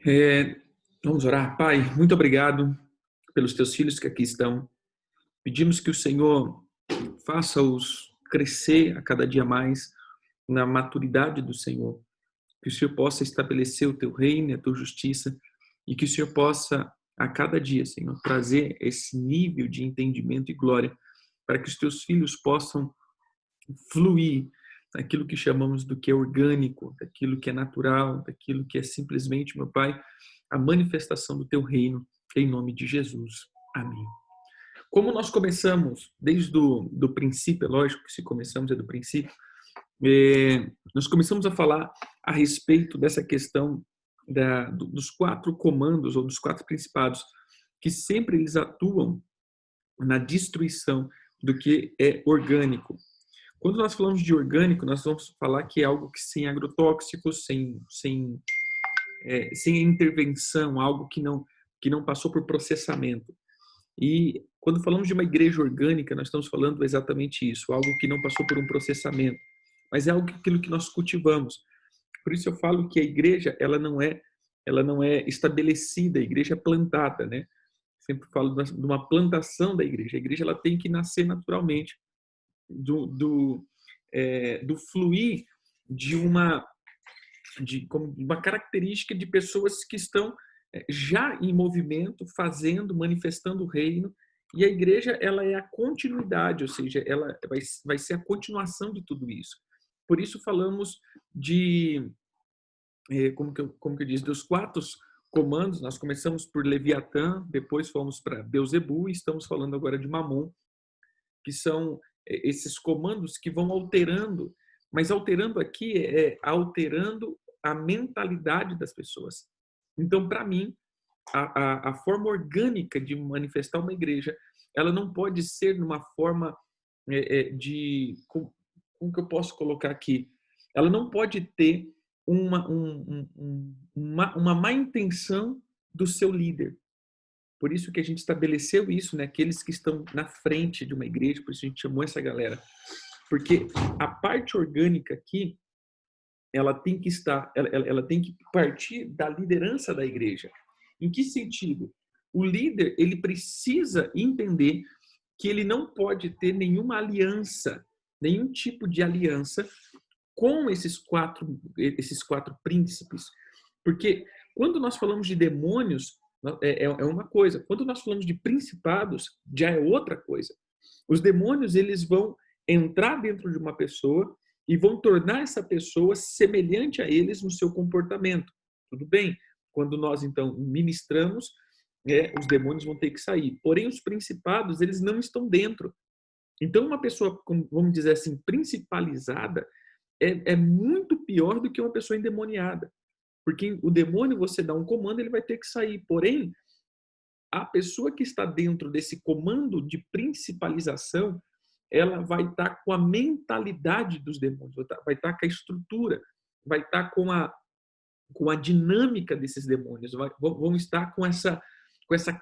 É, Vamos orar. Pai, muito obrigado pelos teus filhos que aqui estão. Pedimos que o Senhor faça-os crescer a cada dia mais na maturidade do Senhor. Que o Senhor possa estabelecer o teu reino e a tua justiça e que o Senhor possa, a cada dia, Senhor, trazer esse nível de entendimento e glória para que os teus filhos possam fluir daquilo que chamamos do que é orgânico, daquilo que é natural, daquilo que é simplesmente, meu Pai, a manifestação do teu reino, em nome de Jesus. Amém. Como nós começamos desde do princípio, é lógico que se começamos é do princípio, nós começamos a falar a respeito dessa questão dos quatro comandos ou dos quatro principados, que sempre eles atuam na destruição do que é orgânico. Quando nós falamos de orgânico, nós vamos falar que é algo que sem agrotóxicos, sem intervenção, algo que não passou por processamento. E quando falamos de uma igreja orgânica, nós estamos falando exatamente isso, algo que não passou por um processamento, mas é aquilo que nós cultivamos. Por isso eu falo que a igreja, ela não é estabelecida, a igreja é plantada, né? Sempre falo de uma plantação da igreja. A igreja ela tem que nascer naturalmente do fluir de como uma característica de pessoas que estão já em movimento, fazendo, manifestando o reino, e a igreja ela é a continuidade, ou seja, ela vai ser a continuação de tudo isso. Por isso falamos de, como que eu disse, dos quatro comandos. Nós começamos por Leviatã, depois fomos para Beuzebu e estamos falando agora de Mamon, que são esses comandos que vão alterando, mas alterando aqui é alterando a mentalidade das pessoas. Então, para mim, a forma orgânica de manifestar uma igreja, ela não pode ser numa forma como que eu posso colocar aqui? Ela não pode ter uma má intenção do seu líder. Por isso que a gente estabeleceu isso, né? Aqueles que estão na frente de uma igreja, por isso a gente chamou essa galera. Porque a parte orgânica aqui, ela tem que estar, ela tem que partir da liderança da igreja. Em que sentido? O líder, ele precisa entender que ele não pode ter nenhuma aliança, nenhum tipo de aliança com esses quatro príncipes. Porque quando nós falamos de demônios, é uma coisa. Quando nós falamos de principados, já é outra coisa. Os demônios, eles vão entrar dentro de uma pessoa e vão tornar essa pessoa semelhante a eles no seu comportamento. Tudo bem? Quando nós, então, ministramos, os demônios vão ter que sair. Porém, os principados, eles não estão dentro. Então, uma pessoa, vamos dizer assim, principalizada, é muito pior do que uma pessoa endemoniada. Porque o demônio, você dá um comando, ele vai ter que sair. Porém, a pessoa que está dentro desse comando de principalização, ela vai estar com a mentalidade dos demônios, vai estar com a estrutura, vai estar com a dinâmica desses demônios, vão estar com essa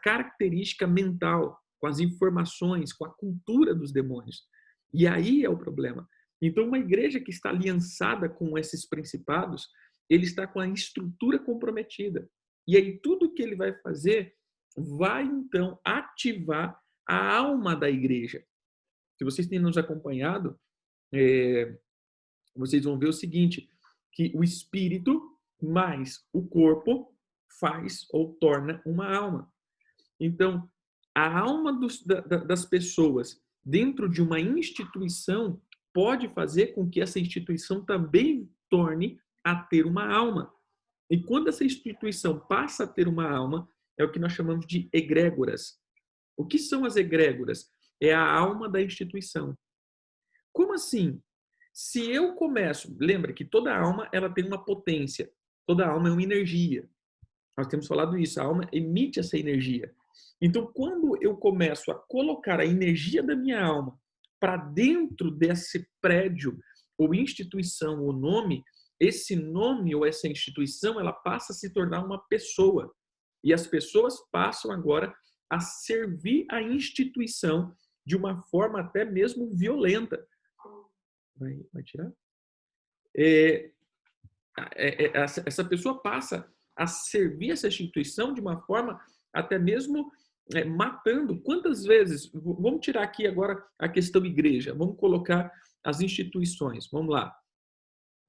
característica mental, com as informações, com a cultura dos demônios. E aí é o problema. Então, uma igreja que está aliançada com esses principados, ele está com a estrutura comprometida. E aí tudo que ele vai fazer vai, então, ativar a alma da igreja. Se vocês têm nos acompanhado, vocês vão ver o seguinte, que o espírito mais o corpo faz ou torna uma alma. Então, a alma das pessoas dentro de uma instituição pode fazer com que essa instituição também torne a ter uma alma. E quando essa instituição passa a ter uma alma, é o que nós chamamos de egrégoras. O que são as egrégoras? É a alma da instituição. Como assim? Se eu começo, lembra que toda alma ela tem uma potência, toda alma é uma energia. Nós temos falado isso, a alma emite essa energia. Então, quando eu começo a colocar a energia da minha alma para dentro desse prédio, ou instituição, ou nome, esse nome ou essa instituição, ela passa a se tornar uma pessoa. E as pessoas passam agora a servir a instituição de uma forma até mesmo violenta. Vai tirar? Essa pessoa passa a servir essa instituição de uma forma até mesmo matando. Quantas vezes, vamos tirar aqui agora a questão igreja, vamos colocar as instituições, vamos lá.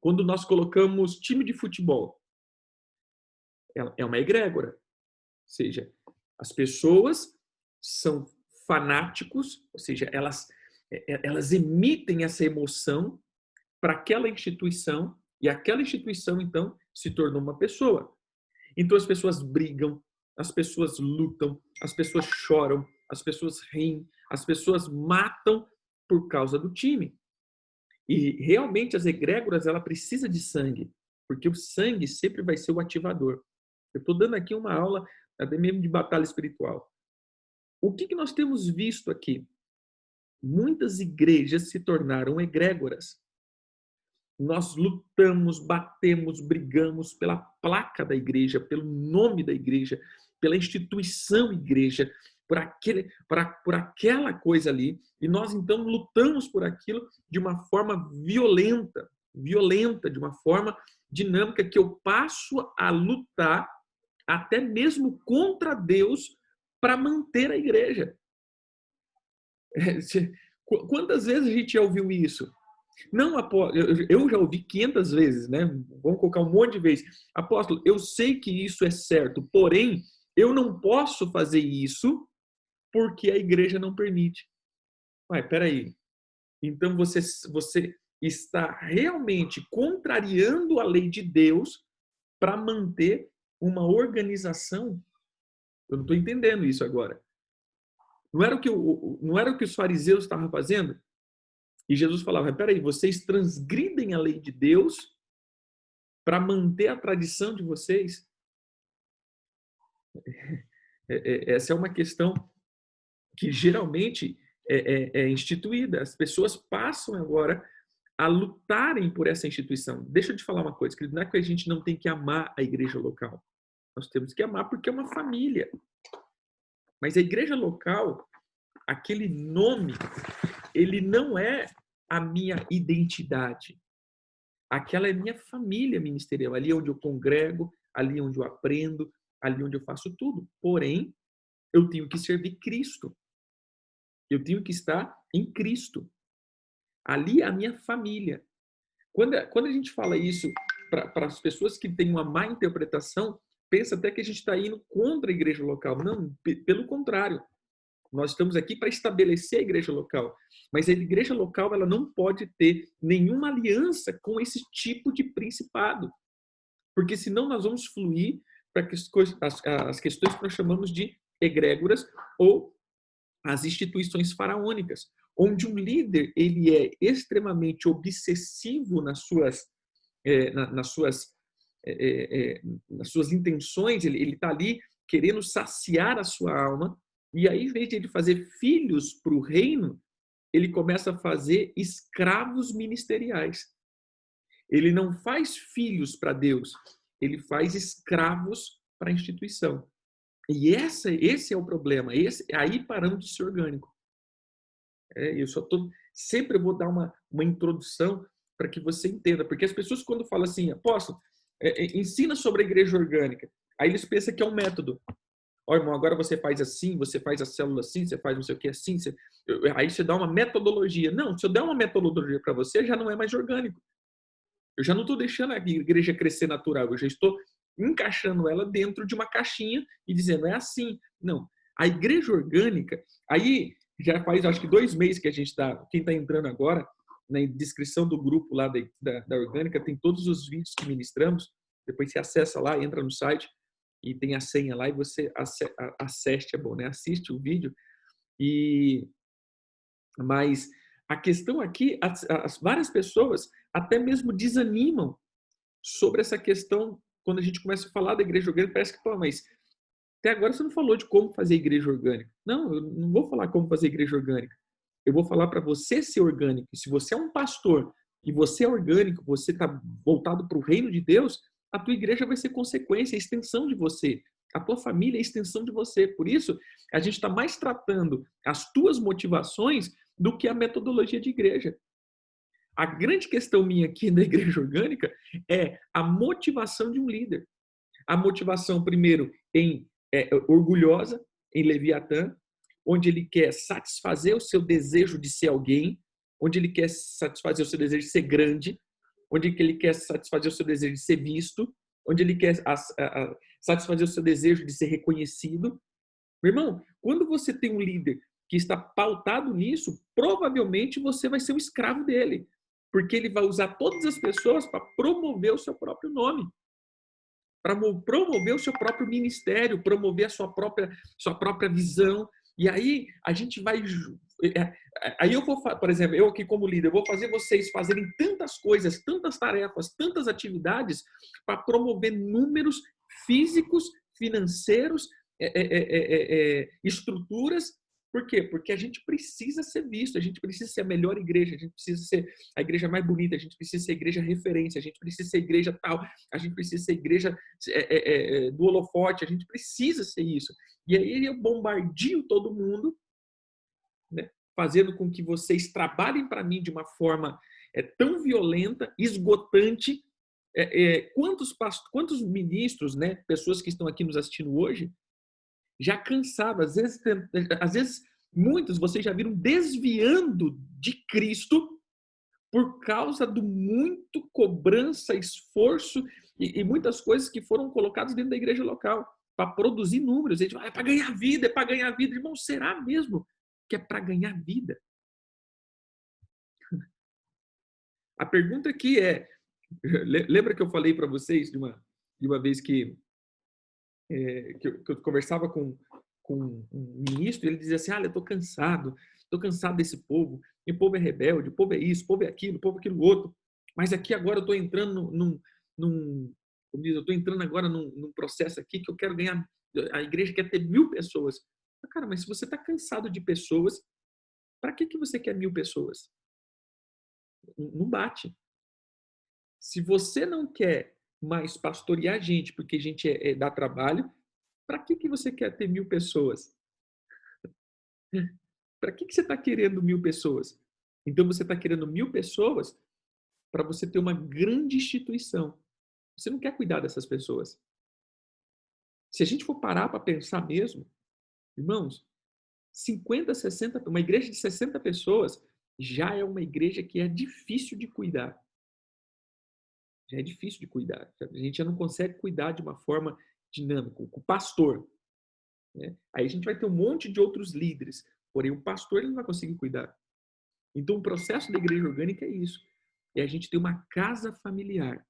Quando nós colocamos time de futebol, é uma egrégora, ou seja, as pessoas são fanáticos, ou seja, elas emitem essa emoção para aquela instituição e aquela instituição, então, se tornou uma pessoa. Então, as pessoas brigam, as pessoas lutam, as pessoas choram, as pessoas riem, as pessoas matam por causa do time. E realmente as egrégoras, ela precisa de sangue, porque o sangue sempre vai ser o ativador. Eu estou dando aqui uma aula até mesmo de batalha espiritual. O que nós temos visto aqui? Muitas igrejas se tornaram egrégoras. Nós lutamos, batemos, brigamos pela placa da igreja, pelo nome da igreja, pela instituição igreja, por aquela coisa ali. E nós, então, lutamos por aquilo de uma forma violenta, de uma forma dinâmica, que eu passo a lutar até mesmo contra Deus para manter a igreja. Quantas vezes a gente já ouviu isso? Não, apóstolo, eu já ouvi 500 vezes, né? Vamos colocar um monte de vezes. Apóstolo, eu sei que isso é certo, porém, eu não posso fazer isso porque a igreja não permite. Mas, peraí. Então, você está realmente contrariando a lei de Deus para manter uma organização? Eu não estou entendendo isso agora. Não era o que os fariseus estavam fazendo? E Jesus falava, peraí, vocês transgridem a lei de Deus para manter a tradição de vocês? Essa é uma questão que geralmente é instituída. As pessoas passam agora a lutarem por essa instituição. Deixa eu te falar uma coisa, querido, não é que a gente não tem que amar a igreja local. Nós temos que amar porque é uma família. Mas a igreja local, aquele nome, ele não é a minha identidade. Aquela é minha família ministerial, ali onde eu congrego, ali onde eu aprendo, ali onde eu faço tudo. Porém, eu tenho que servir Cristo. Eu tenho que estar em Cristo. Ali é a minha família. Quando a gente fala isso para as pessoas que têm uma má interpretação, pensa até que a gente está indo contra a igreja local. Não, pelo contrário. Nós estamos aqui para estabelecer a igreja local. Mas a igreja local, ela não pode ter nenhuma aliança com esse tipo de principado. Porque senão nós vamos fluir para as questões que nós chamamos de egrégoras ou as instituições faraônicas, onde um líder ele é extremamente obsessivo nas suas intenções, ele está ali querendo saciar a sua alma, e aí, em vez de ele fazer filhos para o reino, ele começa a fazer escravos ministeriais. Ele não faz filhos para Deus, ele faz escravos para a instituição. E esse é o problema. Aí paramos de ser orgânico. Eu sempre vou dar uma introdução para que você entenda. Porque as pessoas, quando falam assim, apóstolo, ensina sobre a igreja orgânica. Aí eles pensam que é um método. Ó, irmão, agora você faz assim, você faz a célula assim, você faz não sei o que assim. Aí você dá uma metodologia. Não, se eu der uma metodologia para você, já não é mais orgânico. Eu já não estou deixando a igreja crescer natural. Eu já estou encaixando ela dentro de uma caixinha e dizendo, é assim. Não. A igreja orgânica, aí já faz acho que 2 meses que a gente está, quem está entrando agora, na descrição do grupo lá da orgânica, tem todos os vídeos que ministramos. Depois você acessa lá, entra no site e tem a senha lá e você assiste, é bom, né? Assiste o vídeo. Mas a questão aqui, as várias pessoas até mesmo desanimam sobre essa questão. Quando a gente começa a falar da igreja orgânica, parece que, pô, mas até agora você não falou de como fazer igreja orgânica. Não, eu não vou falar como fazer igreja orgânica. Eu vou falar para você ser orgânico. E se você é um pastor e você é orgânico, você está voltado para o reino de Deus, a tua igreja vai ser consequência, extensão de você. A tua família é extensão de você. Por isso, a gente está mais tratando as tuas motivações do que a metodologia de igreja. A grande questão minha aqui da igreja orgânica é a motivação de um líder. A motivação, primeiro, orgulhosa, em Leviatã, onde ele quer satisfazer o seu desejo de ser alguém, onde ele quer satisfazer o seu desejo de ser grande, onde ele quer satisfazer o seu desejo de ser visto, onde ele quer satisfazer o seu desejo de ser reconhecido. Meu irmão, quando você tem um líder que está pautado nisso, provavelmente você vai ser um escravo dele, porque ele vai usar todas as pessoas para promover o seu próprio nome, para promover o seu próprio ministério, promover a sua própria visão. E aí a gente vai... Aí eu vou, por exemplo, eu aqui como líder, eu vou fazer vocês fazerem tantas coisas, tantas tarefas, tantas atividades para promover números físicos, financeiros, estruturas. Por quê? Porque a gente precisa ser visto, a gente precisa ser a melhor igreja, a gente precisa ser a igreja mais bonita, a gente precisa ser a igreja referência, a gente precisa ser a igreja tal, a gente precisa ser a igreja do holofote, a gente precisa ser isso. E aí eu bombardeio todo mundo, né, fazendo com que vocês trabalhem para mim de uma forma tão violenta, esgotante. Quantos ministros, né, pessoas que estão aqui nos assistindo hoje, já cansado, às vezes muitos vocês já viram desviando de Cristo por causa do muito cobrança, esforço e muitas coisas que foram colocadas dentro da igreja local para produzir números. A gente fala, é para ganhar vida, é para ganhar vida. Irmão, será mesmo que é para ganhar vida? A pergunta aqui lembra que eu falei para vocês de uma vez que eu conversava com um ministro, ele dizia assim, eu estou cansado desse povo, e o povo é rebelde, o povo é isso, o povo é aquilo outro, mas aqui agora eu estou entrando eu estou entrando agora num processo aqui que eu quero ganhar, a igreja quer ter 1.000 pessoas. Cara, mas se você está cansado de pessoas, para que você quer 1.000 pessoas? Não bate. Se você não quer mais pastorear gente, porque a gente dá trabalho, para que você quer ter 1.000 pessoas? Para que você está querendo 1.000 pessoas? Então você está querendo 1.000 pessoas para você ter uma grande instituição. Você não quer cuidar dessas pessoas. Se a gente for parar para pensar mesmo, irmãos, 50, 60, uma igreja de 60 pessoas já é uma igreja que é difícil de cuidar. Já é difícil de cuidar. A gente já não consegue cuidar de uma forma dinâmica. O pastor, né? Aí a gente vai ter um monte de outros líderes, porém o pastor ele não vai conseguir cuidar. Então o processo da igreja orgânica é isso. É a gente ter uma casa familiar.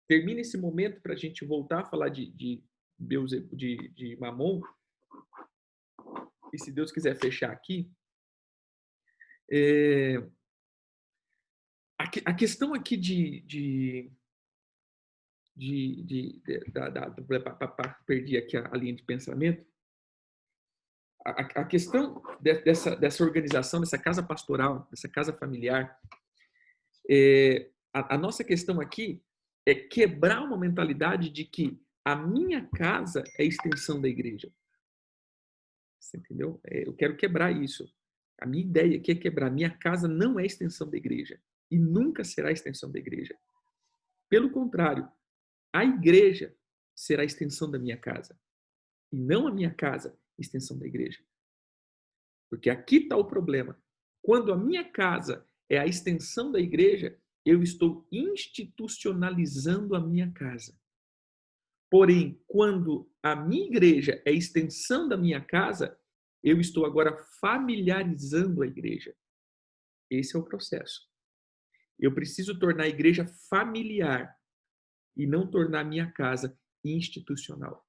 Termina esse momento para a gente voltar a falar de Mamon. E se Deus quiser fechar aqui, a questão aqui perdi aqui a linha de pensamento. A questão dessa organização, dessa casa pastoral, dessa casa familiar, a nossa questão aqui é quebrar uma mentalidade de que a minha casa é a extensão da igreja. Você entendeu? Eu quero quebrar isso. A minha ideia aqui é quebrar. A minha casa não é a extensão da igreja e nunca será a extensão da igreja. Pelo contrário, a igreja será a extensão da minha casa e não a minha casa extensão da igreja. Porque aqui está o problema. Quando a minha casa é a extensão da igreja, eu estou institucionalizando a minha casa. Porém, quando a minha igreja é a extensão da minha casa, eu estou agora familiarizando a igreja. Esse é o processo. Eu preciso tornar a igreja familiar e não tornar a minha casa institucional.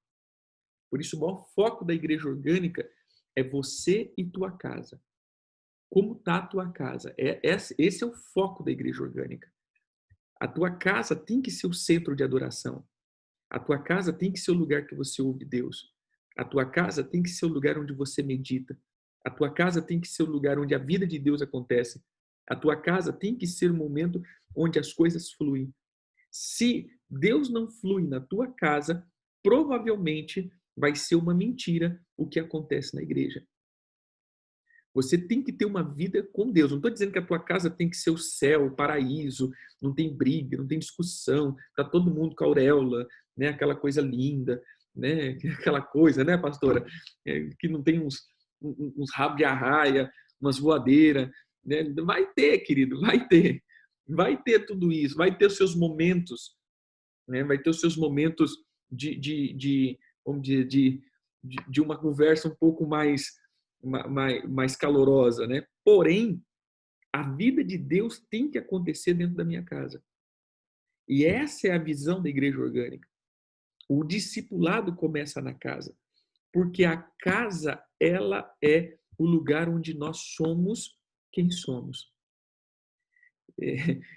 Por isso, o maior foco da igreja orgânica é você e tua casa. Como está a tua casa? Esse é o foco da igreja orgânica. A tua casa tem que ser o centro de adoração. A tua casa tem que ser o lugar que você ouve Deus. A tua casa tem que ser o lugar onde você medita. A tua casa tem que ser o lugar onde a vida de Deus acontece. A tua casa tem que ser o momento onde as coisas fluem. Se Deus não flui na tua casa, provavelmente vai ser uma mentira o que acontece na igreja. Você tem que ter uma vida com Deus. Não estou dizendo que a tua casa tem que ser o céu, o paraíso, não tem briga, não tem discussão, tá todo mundo com a auréola, né? Aquela coisa linda, né? Aquela coisa, né, pastora? Que não tem uns rabos de arraia, umas voadeiras, né? Vai ter, querido, vai ter. Vai ter tudo isso, vai ter os seus momentos, né? Vai ter os seus momentos vamos dizer, de uma conversa um pouco mais calorosa, né? Porém, a vida de Deus tem que acontecer dentro da minha casa. E essa é a visão da igreja orgânica. O discipulado começa na casa, porque a casa, ela é o lugar onde nós somos quem somos.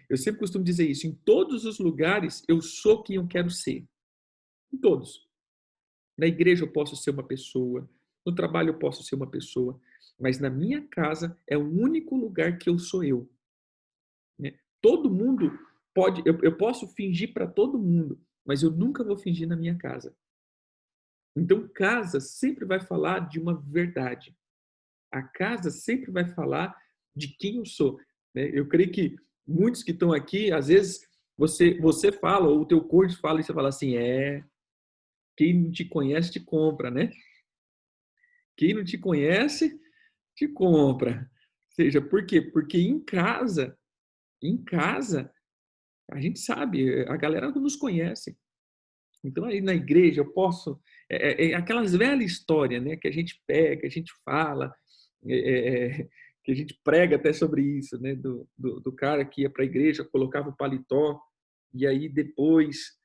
Eu sempre costumo dizer isso, em todos os lugares eu sou quem eu quero ser. Em todos. Na igreja eu posso ser uma pessoa, no trabalho eu posso ser uma pessoa, mas na minha casa é o único lugar que eu sou eu. Né? Todo mundo pode, eu posso fingir para todo mundo, mas eu nunca vou fingir na minha casa. Então, casa sempre vai falar de uma verdade. A casa sempre vai falar de quem eu sou. Né? Eu creio que muitos que estão aqui, às vezes, você fala, ou o teu cônjuge fala, e você fala assim, quem não te conhece te compra, né? Quem não te conhece, te compra. Ou seja, por quê? Porque em casa, a gente sabe, a galera não nos conhece. Então, aí na igreja, eu posso. É aquelas velhas histórias, né? Que a gente pega, a gente fala, que a gente prega até sobre isso, né? Do cara que ia para a igreja, colocava o paletó, e aí depois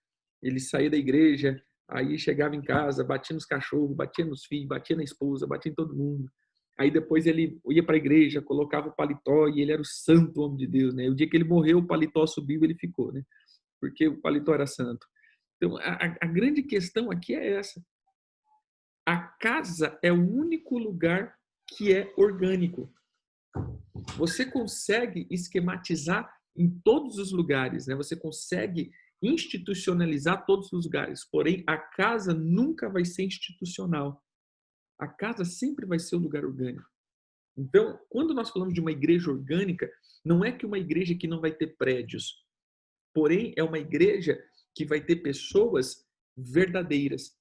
ele saía da igreja, aí chegava em casa, batia nos cachorros, batia nos filhos, batia na esposa, batia em todo mundo. Aí depois ele ia para a igreja, colocava o paletó e ele era o santo homem de Deus, né? O dia que ele morreu, o paletó subiu e ele ficou, né? Porque o paletó era santo. Então, a grande questão aqui é essa. A casa é o único lugar que é orgânico. Você consegue esquematizar em todos os lugares, né? Você consegue institucionalizar todos os lugares. Porém, a casa nunca vai ser institucional. A casa sempre vai ser o lugar orgânico. Então, quando nós falamos de uma igreja orgânica, não é que uma igreja que não vai ter prédios, porém é uma igreja que vai ter pessoas verdadeiras.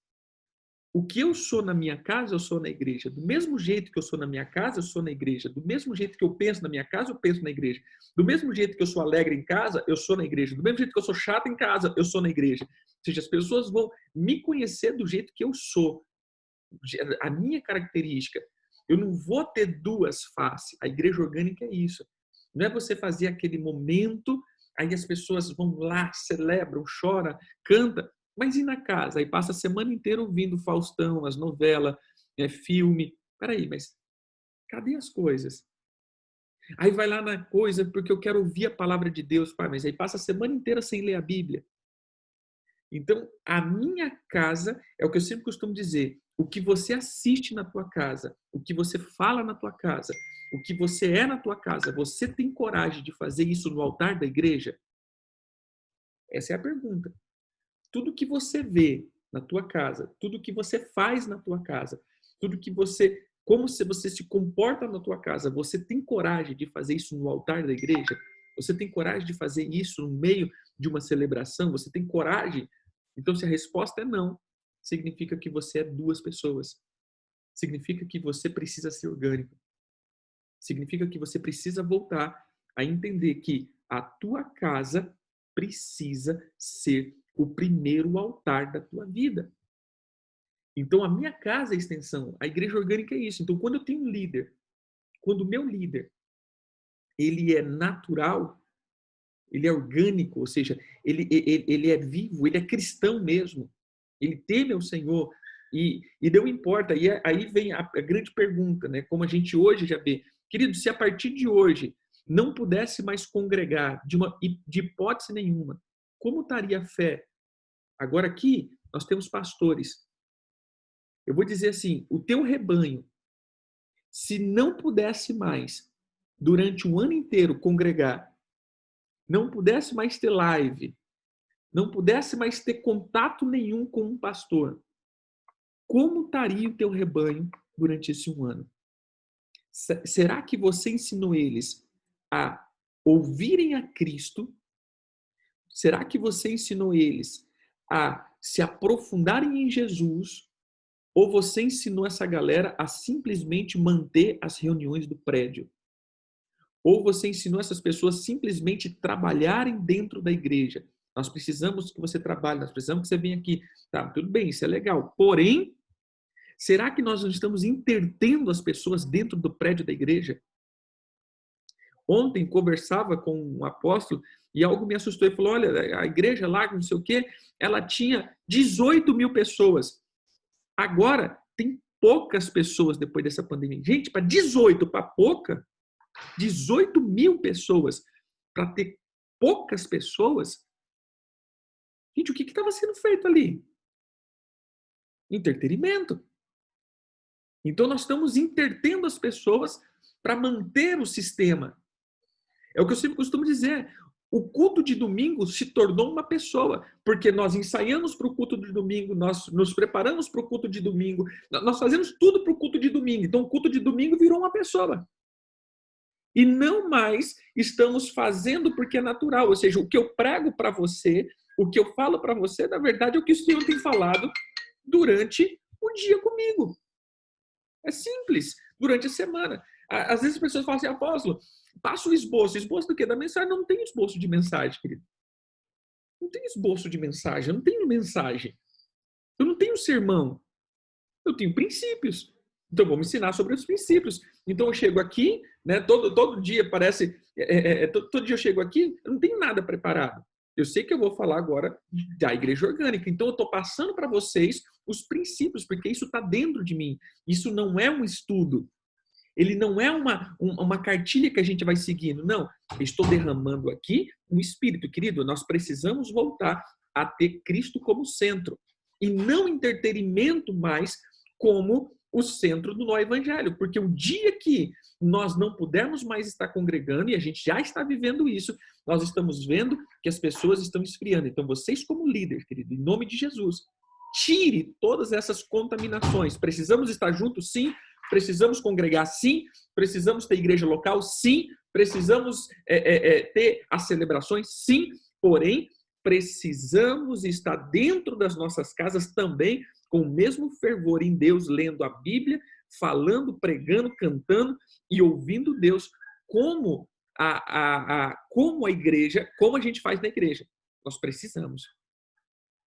O que eu sou na minha casa, eu sou na igreja. Do mesmo jeito que eu sou na minha casa, eu sou na igreja. Do mesmo jeito que eu penso na minha casa, eu penso na igreja. Do mesmo jeito que eu sou alegre em casa, eu sou na igreja. Do mesmo jeito que eu sou chato em casa, eu sou na igreja. Ou seja, as pessoas vão me conhecer do jeito que eu sou. A minha característica. Eu não vou ter duas faces. A igreja orgânica é isso. Não é você fazer aquele momento, aí as pessoas vão lá, celebram, choram, cantam, mas e na casa? Aí passa a semana inteira ouvindo Faustão, as novelas, filme. Peraí, mas cadê as coisas? Aí vai lá na coisa porque eu quero ouvir a palavra de Deus, pai, mas aí passa a semana inteira sem ler a Bíblia. Então, a minha casa é o que eu sempre costumo dizer. O que você assiste na tua casa, o que você fala na tua casa, o que você é na tua casa, você tem coragem de fazer isso no altar da igreja? Essa é a pergunta. Tudo que você vê na tua casa, tudo que você faz na tua casa, tudo que você, como se você se comporta na tua casa, você tem coragem de fazer isso no altar da igreja? Você tem coragem de fazer isso no meio de uma celebração? Você tem coragem? Então, se a resposta é não, significa que você é duas pessoas. Significa que você precisa ser orgânico. Significa que você precisa voltar a entender que a tua casa precisa ser o primeiro altar da tua vida. Então, a minha casa é a extensão. A igreja orgânica é isso. Então, quando eu tenho um líder, quando o meu líder, ele é natural, ele é orgânico, ou seja, ele é vivo, ele é cristão mesmo, ele teme ao Senhor, e não importa, e aí vem a grande pergunta, né? Como a gente hoje já vê, querido, se a partir de hoje não pudesse mais congregar de hipótese nenhuma, como estaria a fé? Agora aqui nós temos pastores. Eu vou dizer assim, o teu rebanho, se não pudesse mais durante um ano inteiro congregar, não pudesse mais ter live, não pudesse mais ter contato nenhum com um pastor, como estaria o teu rebanho durante esse um ano? Será que você ensinou eles a ouvirem a Cristo? Será que você ensinou eles a se aprofundarem em Jesus? Ou você ensinou essa galera a simplesmente manter as reuniões do prédio? Ou você ensinou essas pessoas simplesmente trabalharem dentro da igreja? Nós precisamos que você trabalhe, nós precisamos que você venha aqui. Tá, tudo bem, isso é legal. Porém, será que nós não estamos entretendo as pessoas dentro do prédio da igreja? Ontem conversava com um apóstolo e algo me assustou. Ele falou, olha, a igreja lá, não sei o quê, ela tinha 18 mil pessoas. Agora tem poucas pessoas depois dessa pandemia. Gente, para 18, para pouca, 18 mil pessoas, para ter poucas pessoas, gente, o que estava sendo feito ali? Entretenimento. Então nós estamos entretendo as pessoas para manter o sistema. É o que eu sempre costumo dizer. O culto de domingo se tornou uma pessoa, porque nós ensaiamos para o culto de domingo, nós nos preparamos para o culto de domingo, nós fazemos tudo para o culto de domingo. Então o culto de domingo virou uma pessoa. E não mais estamos fazendo porque é natural. Ou seja, o que eu prego para você, o que eu falo para você, na verdade, é o que o Senhor tem falado durante o dia comigo. É simples, durante a semana. Às vezes as pessoas falam assim, apóstolo, passa o esboço. Esboço do quê? Da mensagem? Não tem esboço de mensagem, querido. Não tem esboço de mensagem, eu não tenho mensagem. Eu não tenho sermão. Eu tenho princípios. Então, vamos ensinar sobre os princípios. Então, eu chego aqui, né, todo dia parece... todo dia eu chego aqui, eu não tenho nada preparado. Eu sei que eu vou falar agora da igreja orgânica. Então, eu estou passando para vocês os princípios, porque isso está dentro de mim. Isso não é um estudo. Ele não é uma cartilha que a gente vai seguindo. Não, eu estou derramando aqui um espírito. Querido, nós precisamos voltar a ter Cristo como centro. E não entretenimento mais como o centro do nosso evangelho. Porque o dia que nós não pudermos mais estar congregando, e a gente já está vivendo isso, nós estamos vendo que as pessoas estão esfriando. Então, vocês como líder, querido, em nome de Jesus, tire todas essas contaminações. Precisamos estar juntos, sim. Precisamos congregar, sim. Precisamos ter igreja local, sim. Precisamos ter as celebrações, sim. Porém, precisamos estar dentro das nossas casas também com o mesmo fervor em Deus, lendo a Bíblia, falando, pregando, cantando e ouvindo Deus, como como a igreja, como a gente faz na igreja. Nós precisamos.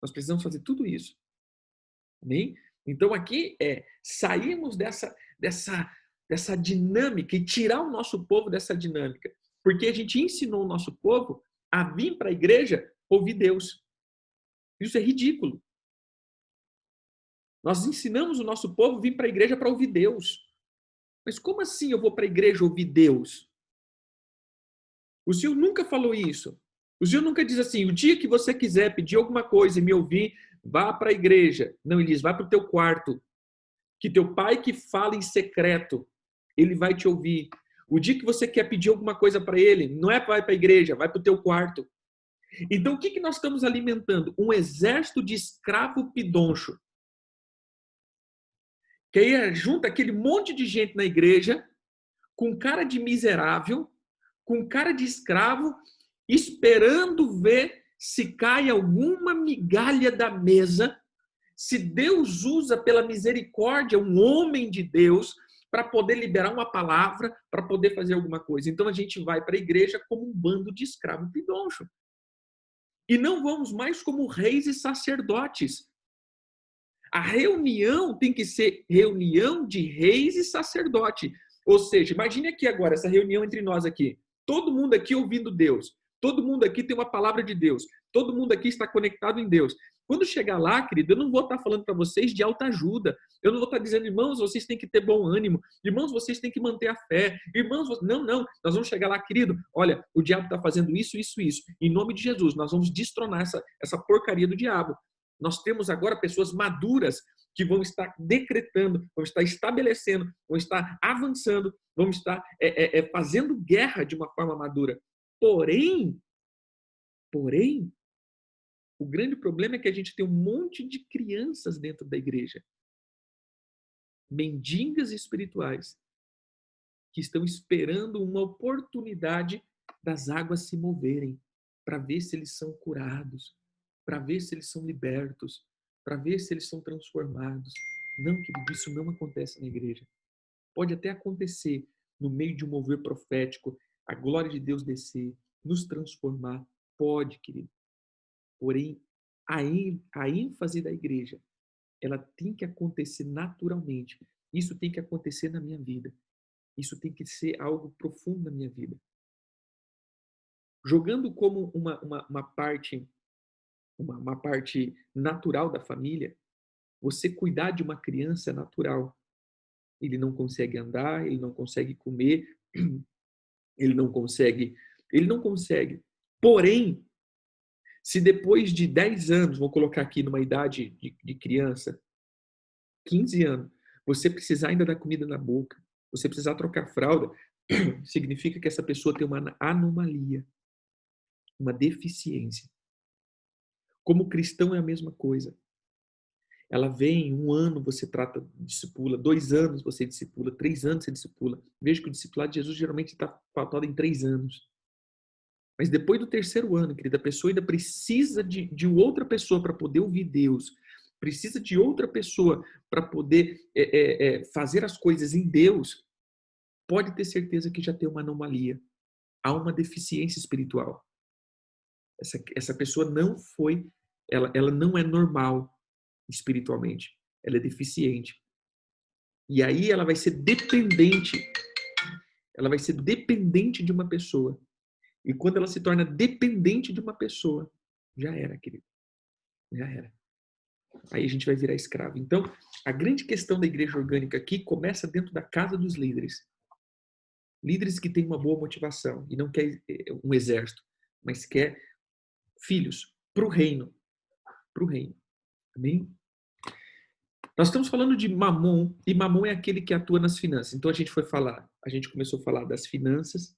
Nós precisamos fazer tudo isso. Amém? Então aqui é sairmos dessa dinâmica e tirar o nosso povo dessa dinâmica. Porque a gente ensinou o nosso povo a vir para a igreja ouvir Deus. Isso é ridículo. Nós ensinamos o nosso povo a vir para a igreja para ouvir Deus. Mas como assim eu vou para a igreja ouvir Deus? O Senhor nunca falou isso. O Senhor nunca diz assim, o dia que você quiser pedir alguma coisa e me ouvir, vá para a igreja. Não, ele diz, vá para o teu quarto. Que teu pai que fala em secreto, ele vai te ouvir. O dia que você quer pedir alguma coisa para ele, não é vai para a igreja, vai para o teu quarto. Então, o que nós estamos alimentando? Um exército de escravo pidoncho. Que aí junta aquele monte de gente na igreja, com cara de miserável, com cara de escravo, esperando ver se cai alguma migalha da mesa, se Deus usa pela misericórdia um homem de Deus para poder liberar uma palavra, para poder fazer alguma coisa. Então a gente vai para a igreja como um bando de escravo pidoncho. E não vamos mais como reis e sacerdotes. A reunião tem que ser reunião de reis e sacerdote. Ou seja, imagine aqui agora essa reunião entre nós aqui. Todo mundo aqui ouvindo Deus. Todo mundo aqui tem uma palavra de Deus. Todo mundo aqui está conectado em Deus. Quando chegar lá, querido, eu não vou estar falando para vocês de autoajuda. Eu não vou estar dizendo, irmãos, vocês têm que ter bom ânimo. Irmãos, vocês têm que manter a fé. Irmãos, não, não. Nós vamos chegar lá, querido. Olha, o diabo está fazendo isso, isso, isso. Em nome de Jesus, nós vamos destronar essa porcaria do diabo. Nós temos agora pessoas maduras que vão estar decretando, vão estar estabelecendo, vão estar avançando, vão estar fazendo guerra de uma forma madura. Porém, o grande problema é que a gente tem um monte de crianças dentro da igreja, mendigas espirituais, que estão esperando uma oportunidade das águas se moverem, para ver se eles são curados, para ver se eles são libertos, para ver se eles são transformados. Não, querido, isso não acontece na igreja. Pode até acontecer no meio de um mover profético, a glória de Deus descer, nos transformar. Pode, querido. Porém, a ênfase da igreja, ela tem que acontecer naturalmente. Isso tem que acontecer na minha vida. Isso tem que ser algo profundo na minha vida. Jogando como uma parte natural da família, você cuidar de uma criança é natural. Ele não consegue andar, ele não consegue comer, ele não consegue. Porém, se depois de 10 anos, vou colocar aqui numa idade de criança, 15 anos, você precisar ainda dar comida na boca, você precisar trocar fralda, significa que essa pessoa tem uma anomalia, uma deficiência. Como cristão é a mesma coisa. Ela vem, 1 ano você trata, discipula, 2 anos você discipula, 3 anos você discipula. Veja que o discipulado de Jesus geralmente está pautado em 3 anos. Mas depois do 3º ano, querida, a pessoa ainda precisa de outra pessoa para poder ouvir Deus. Precisa de outra pessoa para poder fazer as coisas em Deus. Pode ter certeza que já tem uma anomalia. Há uma deficiência espiritual. Essa pessoa não foi, ela não é normal espiritualmente. Ela é deficiente. E aí ela vai ser dependente. Ela vai ser dependente de uma pessoa. E quando ela se torna dependente de uma pessoa, já era, querido. Já era. Aí a gente vai virar escravo. Então, a grande questão da igreja orgânica aqui começa dentro da casa dos líderes. Líderes que têm uma boa motivação e não quer um exército, mas quer filhos para o reino. Para o reino. Amém? Nós estamos falando de Mamon, e Mamon é aquele que atua nas finanças. Então a gente começou a falar das finanças.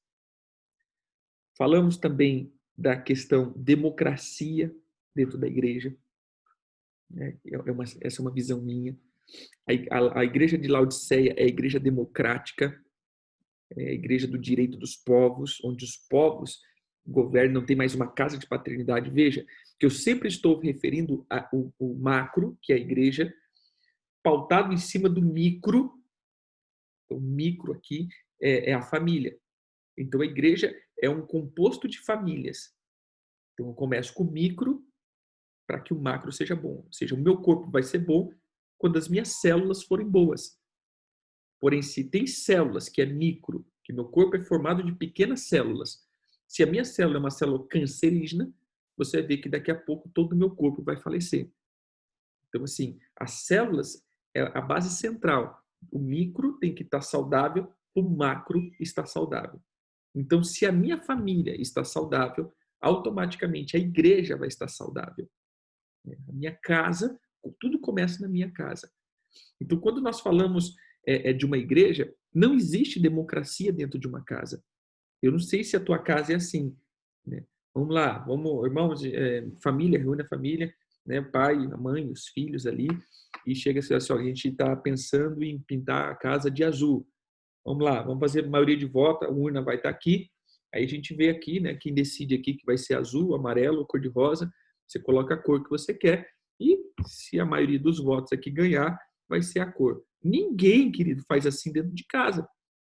Falamos também da questão democracia dentro da igreja. Essa é uma visão minha. A igreja de Laodiceia é a igreja democrática, é a igreja do direito dos povos, onde os povos governam, não tem mais uma casa de paternidade. Veja que eu sempre estou referindo ao macro, que é a igreja, pautado em cima do micro. O micro aqui é a família. Então a igreja é um composto de famílias. Então eu começo com o micro para que o macro seja bom. Ou seja, o meu corpo vai ser bom quando as minhas células forem boas. Porém, se tem células que é micro, que meu corpo é formado de pequenas células, se a minha célula é uma célula cancerígena, você vai ver que daqui a pouco todo o meu corpo vai falecer. Então, assim, as células é a base central. O micro tem que estar saudável, o macro está saudável. Então, se a minha família está saudável, automaticamente a igreja vai estar saudável. A minha casa, tudo começa na minha casa. Então, quando nós falamos de uma igreja, não existe democracia dentro de uma casa. Eu não sei se a tua casa é assim, né? Vamos lá, irmãos, família, reúne a família, né? Pai, a mãe, os filhos ali, e chega assim, a gente está pensando em pintar a casa de azul. Vamos lá, vamos fazer a maioria de voto, a urna vai estar aqui, aí a gente vê aqui, né? Quem decide aqui que vai ser azul, amarelo, cor de rosa, você coloca a cor que você quer, e se a maioria dos votos aqui ganhar, vai ser a cor. Ninguém, querido, faz assim dentro de casa.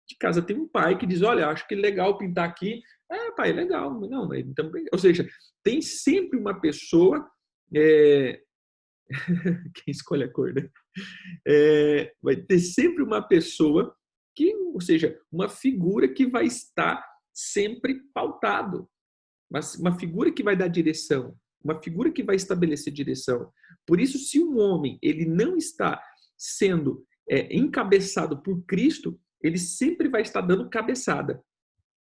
De casa tem um pai que diz, olha, acho que é legal pintar aqui. Pai, legal. Não, também. Ou seja, tem sempre uma pessoa, quem escolhe a cor, né? Vai ter sempre uma pessoa que, ou seja, uma figura que vai estar sempre pautado. Mas uma figura que vai dar direção, uma figura que vai estabelecer direção. Por isso, se um homem ele não está sendo encabeçado por Cristo, ele sempre vai estar dando cabeçada.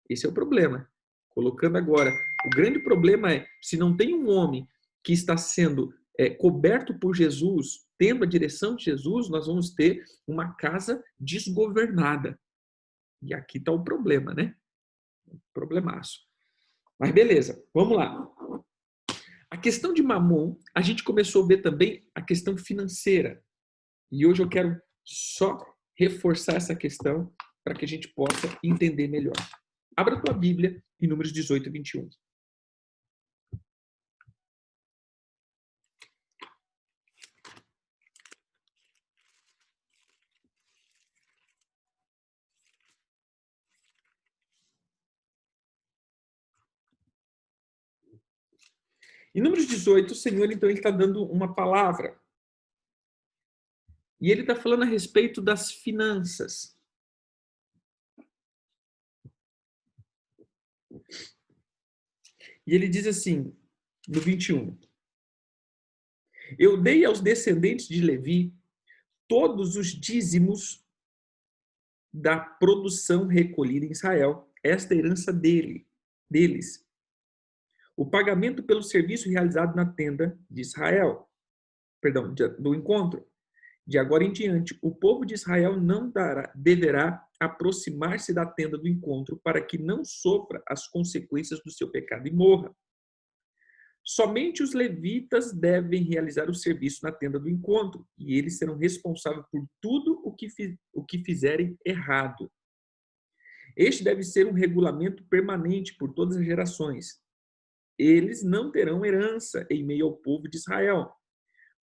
Esse é o problema. Colocando agora, o grande problema é, se não tem um homem que está sendo coberto por Jesus, tendo a direção de Jesus, nós vamos ter uma casa desgovernada. E aqui está o problema, né? Problemaço. Mas beleza, vamos lá. A questão de Mamon, a gente começou a ver também a questão financeira. E hoje eu quero só reforçar essa questão para que a gente possa entender melhor. Abra a tua Bíblia em Números 18 e 21. Em Números 18, o Senhor, então, ele está dando uma palavra. E ele está falando a respeito das finanças. E ele diz assim, no 21, eu dei aos descendentes de Levi todos os dízimos da produção recolhida em Israel, esta herança deles. O pagamento pelo serviço realizado na tenda de Israel, do encontro. De agora em diante, o povo de Israel não deverá aproximar-se da tenda do encontro para que não sofra as consequências do seu pecado e morra. Somente os levitas devem realizar o serviço na tenda do encontro, e eles serão responsáveis por tudo o que fizerem errado. Este deve ser um regulamento permanente por todas as gerações. Eles não terão herança em meio ao povo de Israel,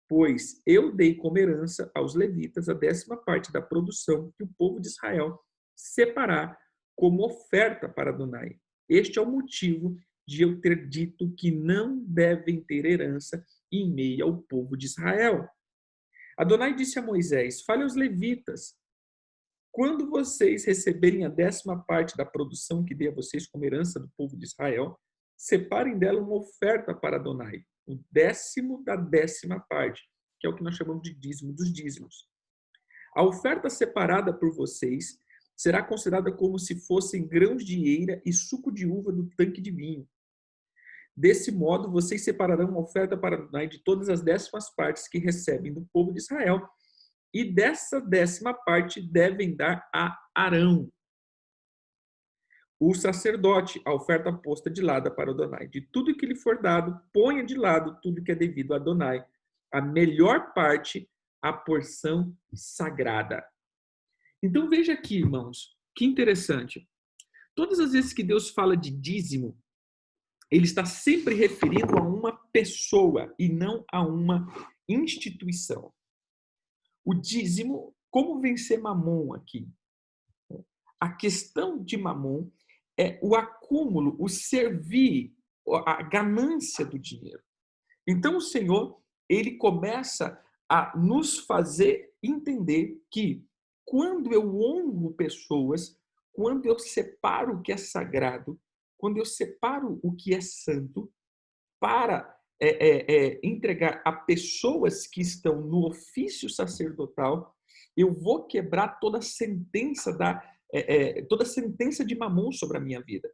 pois eu dei como herança aos levitas a 10ª parte da produção que o povo de Israel separar como oferta para Adonai. Este é o motivo de eu ter dito que não devem ter herança em meio ao povo de Israel. Adonai disse a Moisés, fale aos levitas, quando vocês receberem a 10ª parte da produção que dei a vocês como herança do povo de Israel, separem dela uma oferta para Adonai, o 10º da 10ª parte, que é o que nós chamamos de dízimo dos dízimos. A oferta separada por vocês será considerada como se fossem grãos de eira e suco de uva do tanque de vinho. Desse modo, vocês separarão uma oferta para Adonai de todas as 10ª partes que recebem do povo de Israel, e dessa 10ª parte devem dar a Arão, o sacerdote, a oferta posta de lado para Adonai. De tudo que lhe for dado, ponha de lado tudo que é devido a Adonai. A melhor parte, a porção sagrada. Então veja aqui, irmãos, que interessante. Todas as vezes que Deus fala de dízimo, ele está sempre referindo a uma pessoa e não a uma instituição. O dízimo, como vencer Mamon aqui? A questão de Mamon é o acúmulo, o servir, a ganância do dinheiro. Então o Senhor, ele começa a nos fazer entender que quando eu honro pessoas, quando eu separo o que é sagrado, quando eu separo o que é santo, para entregar a pessoas que estão no ofício sacerdotal, eu vou quebrar toda a sentença toda a sentença de Mamon sobre a minha vida.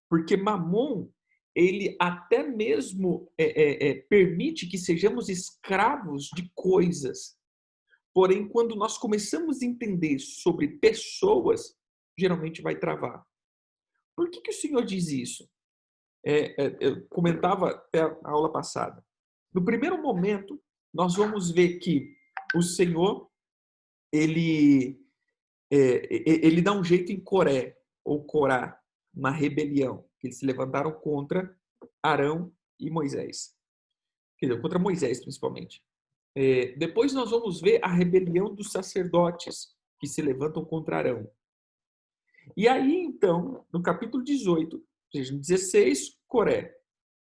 Porque Mamon, ele até mesmo permite que sejamos escravos de coisas. Porém, quando nós começamos a entender sobre pessoas, geralmente vai travar. Por que o Senhor diz isso? Eu comentava até a aula passada. No primeiro momento, nós vamos ver que o Senhor, ele dá um jeito em Coré, ou Corá, uma rebelião, que eles se levantaram contra Arão e Moisés. Quer dizer, contra Moisés, principalmente. Depois nós vamos ver a rebelião dos sacerdotes, que se levantam contra Arão. E aí, então, no capítulo 18, ou seja, no 16, Coré.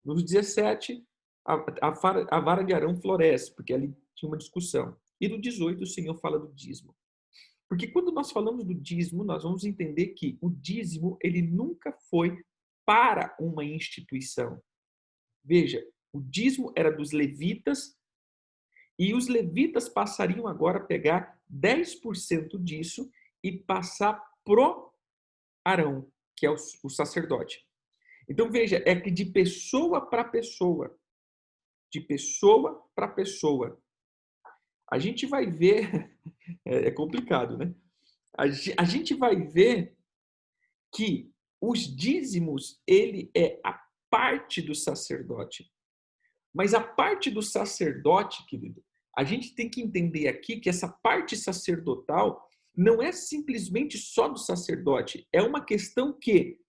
No 17, a vara de Arão floresce, porque ali tinha uma discussão. E no 18, o Senhor fala do dízimo. Porque quando nós falamos do dízimo, nós vamos entender que o dízimo, ele nunca foi para uma instituição. Veja, o dízimo era dos levitas, e os levitas passariam agora a pegar 10% disso e passar pro Arão, que é o sacerdote. Então, veja, é que de pessoa para pessoa, a gente vai ver, é complicado, né? A gente vai ver que os dízimos, ele é a parte do sacerdote. Mas a parte do sacerdote, querido, a gente tem que entender aqui que essa parte sacerdotal não é simplesmente só do sacerdote, é uma questão que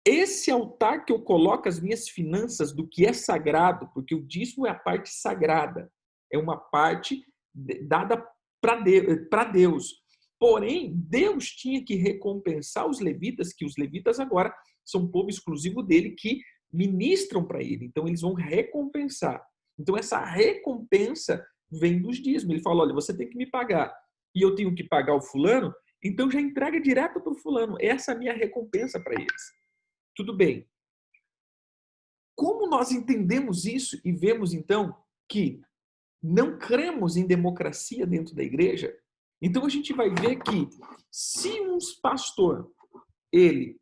esse altar que eu coloco as minhas finanças do que é sagrado, porque o dízimo é a parte sagrada, é uma parte dada para Deus. Porém, Deus tinha que recompensar os levitas, que os levitas agora são um povo exclusivo dele, que ministram para ele. Então, eles vão recompensar. Então, essa recompensa vem dos dízimos. Ele fala, olha, você tem que me pagar e eu tenho que pagar o fulano, então já entrega direto para o fulano. Essa é a minha recompensa para eles. Tudo bem. Como nós entendemos isso e vemos, então, que não cremos em democracia dentro da igreja, então a gente vai ver que se um pastor, ele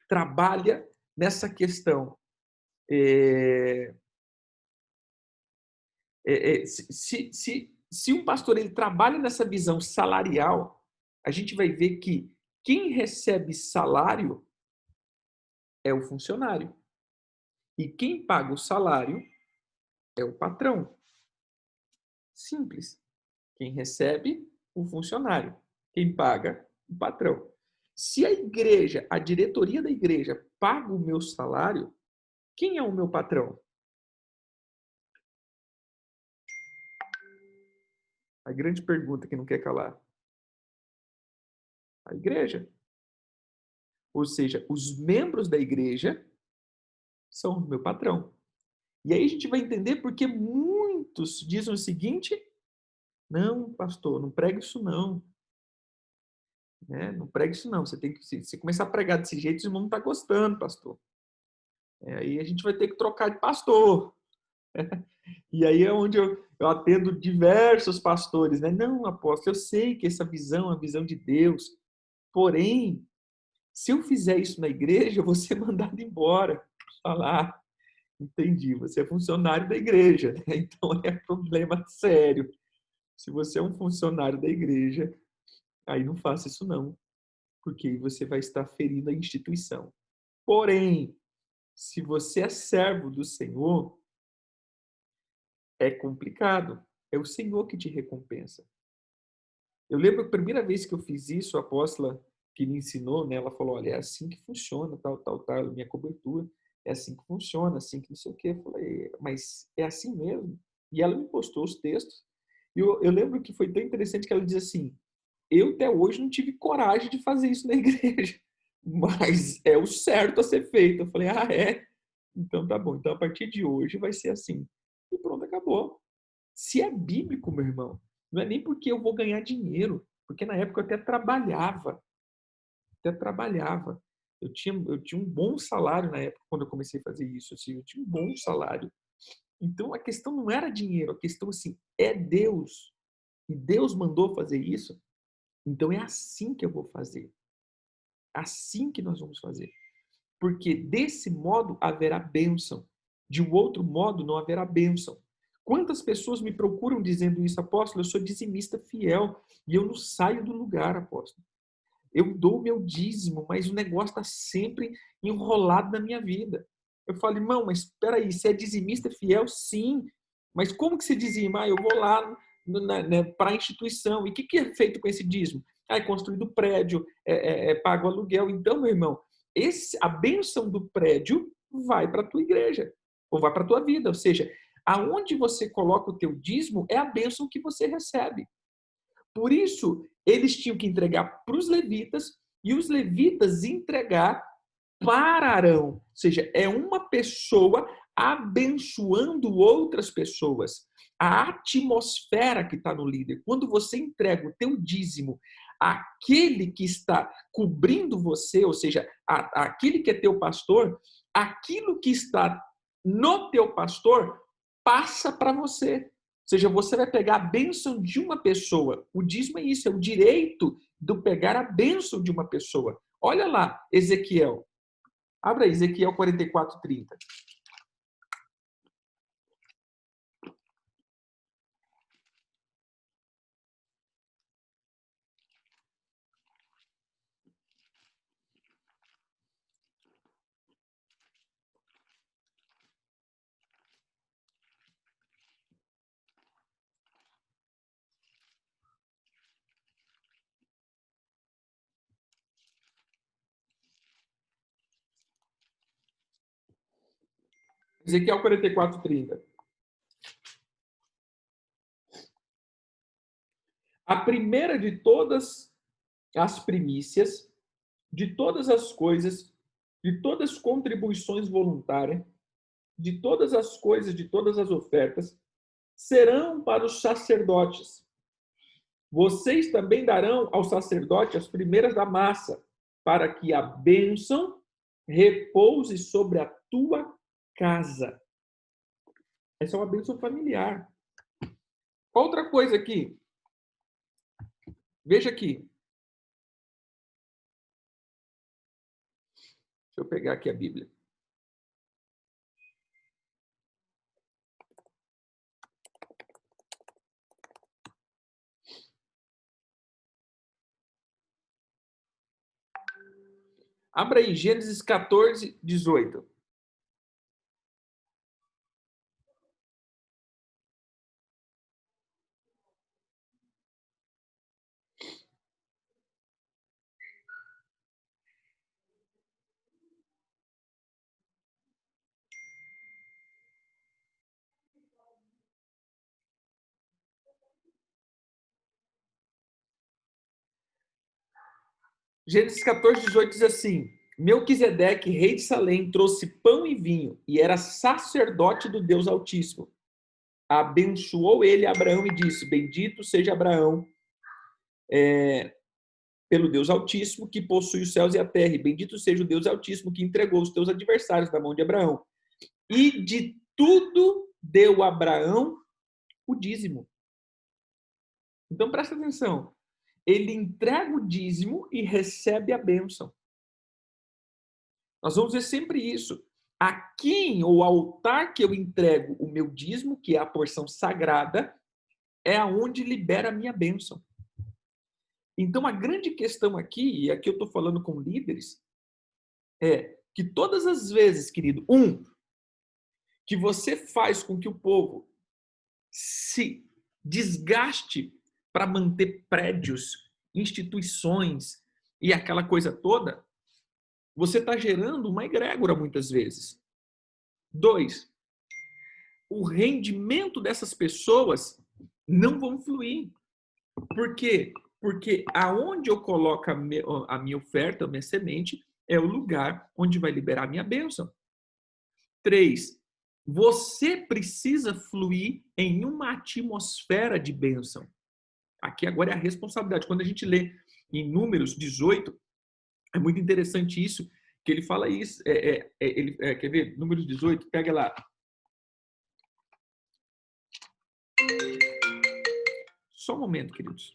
trabalha nessa questão, se um pastor ele trabalha nessa visão salarial, a gente vai ver que quem recebe salário é o funcionário. E quem paga o salário é o patrão. Simples. Quem recebe, o funcionário. Quem paga, o patrão. Se a igreja, a diretoria da igreja, paga o meu salário, quem é o meu patrão? A grande pergunta que não quer calar. A igreja. Ou seja, os membros da igreja são o meu patrão. E aí a gente vai entender porque muitos dizem o seguinte: não, pastor, não prega isso não. Né? Não prega isso não. Você tem que, se começar a pregar desse jeito, os irmãos não estão gostando, pastor. Aí a gente vai ter que trocar de pastor. E aí é onde eu atendo diversos pastores, né? Não, apóstolo, eu sei que essa visão é a visão de Deus. Porém, se eu fizer isso na igreja, eu vou ser mandado embora. Falar, entendi, você é funcionário da igreja, né? Então é problema sério. Se você é um funcionário da igreja, aí não faça isso não, porque você vai estar ferindo a instituição. Porém, se você é servo do Senhor, é complicado. É o Senhor que te recompensa. Eu lembro a primeira vez que eu fiz isso, a apóstola que me ensinou, né, ela falou, olha, é assim que funciona, tal, tal, tal, minha cobertura, é assim que funciona, assim que não sei o quê. Eu falei, mas é assim mesmo? E ela me postou os textos. E eu lembro que foi tão interessante que ela diz assim, eu até hoje não tive coragem de fazer isso na igreja, mas é o certo a ser feito. Eu falei, ah, é? Então tá bom. Então a partir de hoje vai ser assim. E pronto, acabou. Se é bíblico, meu irmão, não é nem porque eu vou ganhar dinheiro, porque na época eu até trabalhava. Eu tinha um bom salário na época quando eu comecei a fazer isso, assim, eu tinha um bom salário. Então a questão não era dinheiro, a questão assim, é Deus. E Deus mandou fazer isso, então é assim que eu vou fazer. Assim que nós vamos fazer. Porque desse modo haverá bênção. De um outro modo não haverá bênção. Quantas pessoas me procuram dizendo isso, apóstolo? Eu sou dizimista fiel e eu não saio do lugar, apóstolo. Eu dou o meu dízimo, mas o negócio está sempre enrolado na minha vida. Eu falo, irmão, mas espera aí, você é dizimista fiel? Sim. Mas como que você dizima? Ah, eu vou lá né, para a instituição. E o que é feito com esse dízimo? Ah, é construído prédio, pago aluguel. Então, meu irmão, a bênção do prédio vai para a tua igreja, ou vai para a tua vida. Ou seja, aonde você coloca o teu dízimo é a bênção que você recebe. Por isso, eles tinham que entregar para os levitas e os levitas entregar para Arão. Ou seja, é uma pessoa abençoando outras pessoas. A atmosfera que está no líder. Quando você entrega o teu dízimo àquele que está cobrindo você, ou seja, aquele que é teu pastor, aquilo que está no teu pastor passa para você. Ou seja, você vai pegar a bênção de uma pessoa. O dízimo é isso, é o direito de pegar a bênção de uma pessoa. Olha lá, Ezequiel. Abra Ezequiel 44:30. Ezequiel 44:30. A primeira de todas as primícias, de todas as coisas, de todas as contribuições voluntárias, de todas as coisas, de todas as ofertas, serão para os sacerdotes. Vocês também darão ao sacerdote as primeiras da massa, para que a bênção repouse sobre a tua casa. Essa é uma bênção familiar. Outra coisa aqui. Veja aqui. Deixa eu pegar aqui a Bíblia. Abra aí, Gênesis 14:18. Gênesis 14:18 diz assim: Melquisedeque, rei de Salém, trouxe pão e vinho e era sacerdote do Deus Altíssimo. Abençoou ele Abraão e disse: Bendito seja Abraão pelo Deus Altíssimo que possui os céus e a terra, e bendito seja o Deus Altíssimo que entregou os teus adversários na mão de Abraão. E de tudo deu Abraão o dízimo. Então presta atenção. Ele entrega o dízimo e recebe a bênção. Nós vamos ver sempre isso. A quem ou altar que eu entrego o meu dízimo, que é a porção sagrada, é aonde libera a minha bênção. Então, a grande questão aqui, e aqui eu estou falando com líderes, é que todas as vezes, querido, que você faz com que o povo se desgaste para manter prédios, instituições e aquela coisa toda, você está gerando uma egrégora muitas vezes. 2, o rendimento dessas pessoas não vão fluir. Por quê? Porque aonde eu coloco a minha oferta, a minha semente, é o lugar onde vai liberar a minha bênção. 3, você precisa fluir em uma atmosfera de bênção. Aqui agora é a responsabilidade. Quando a gente lê em Números 18, é muito interessante isso, que ele fala isso. Quer ver? Números 18, pega lá. Só um momento, queridos.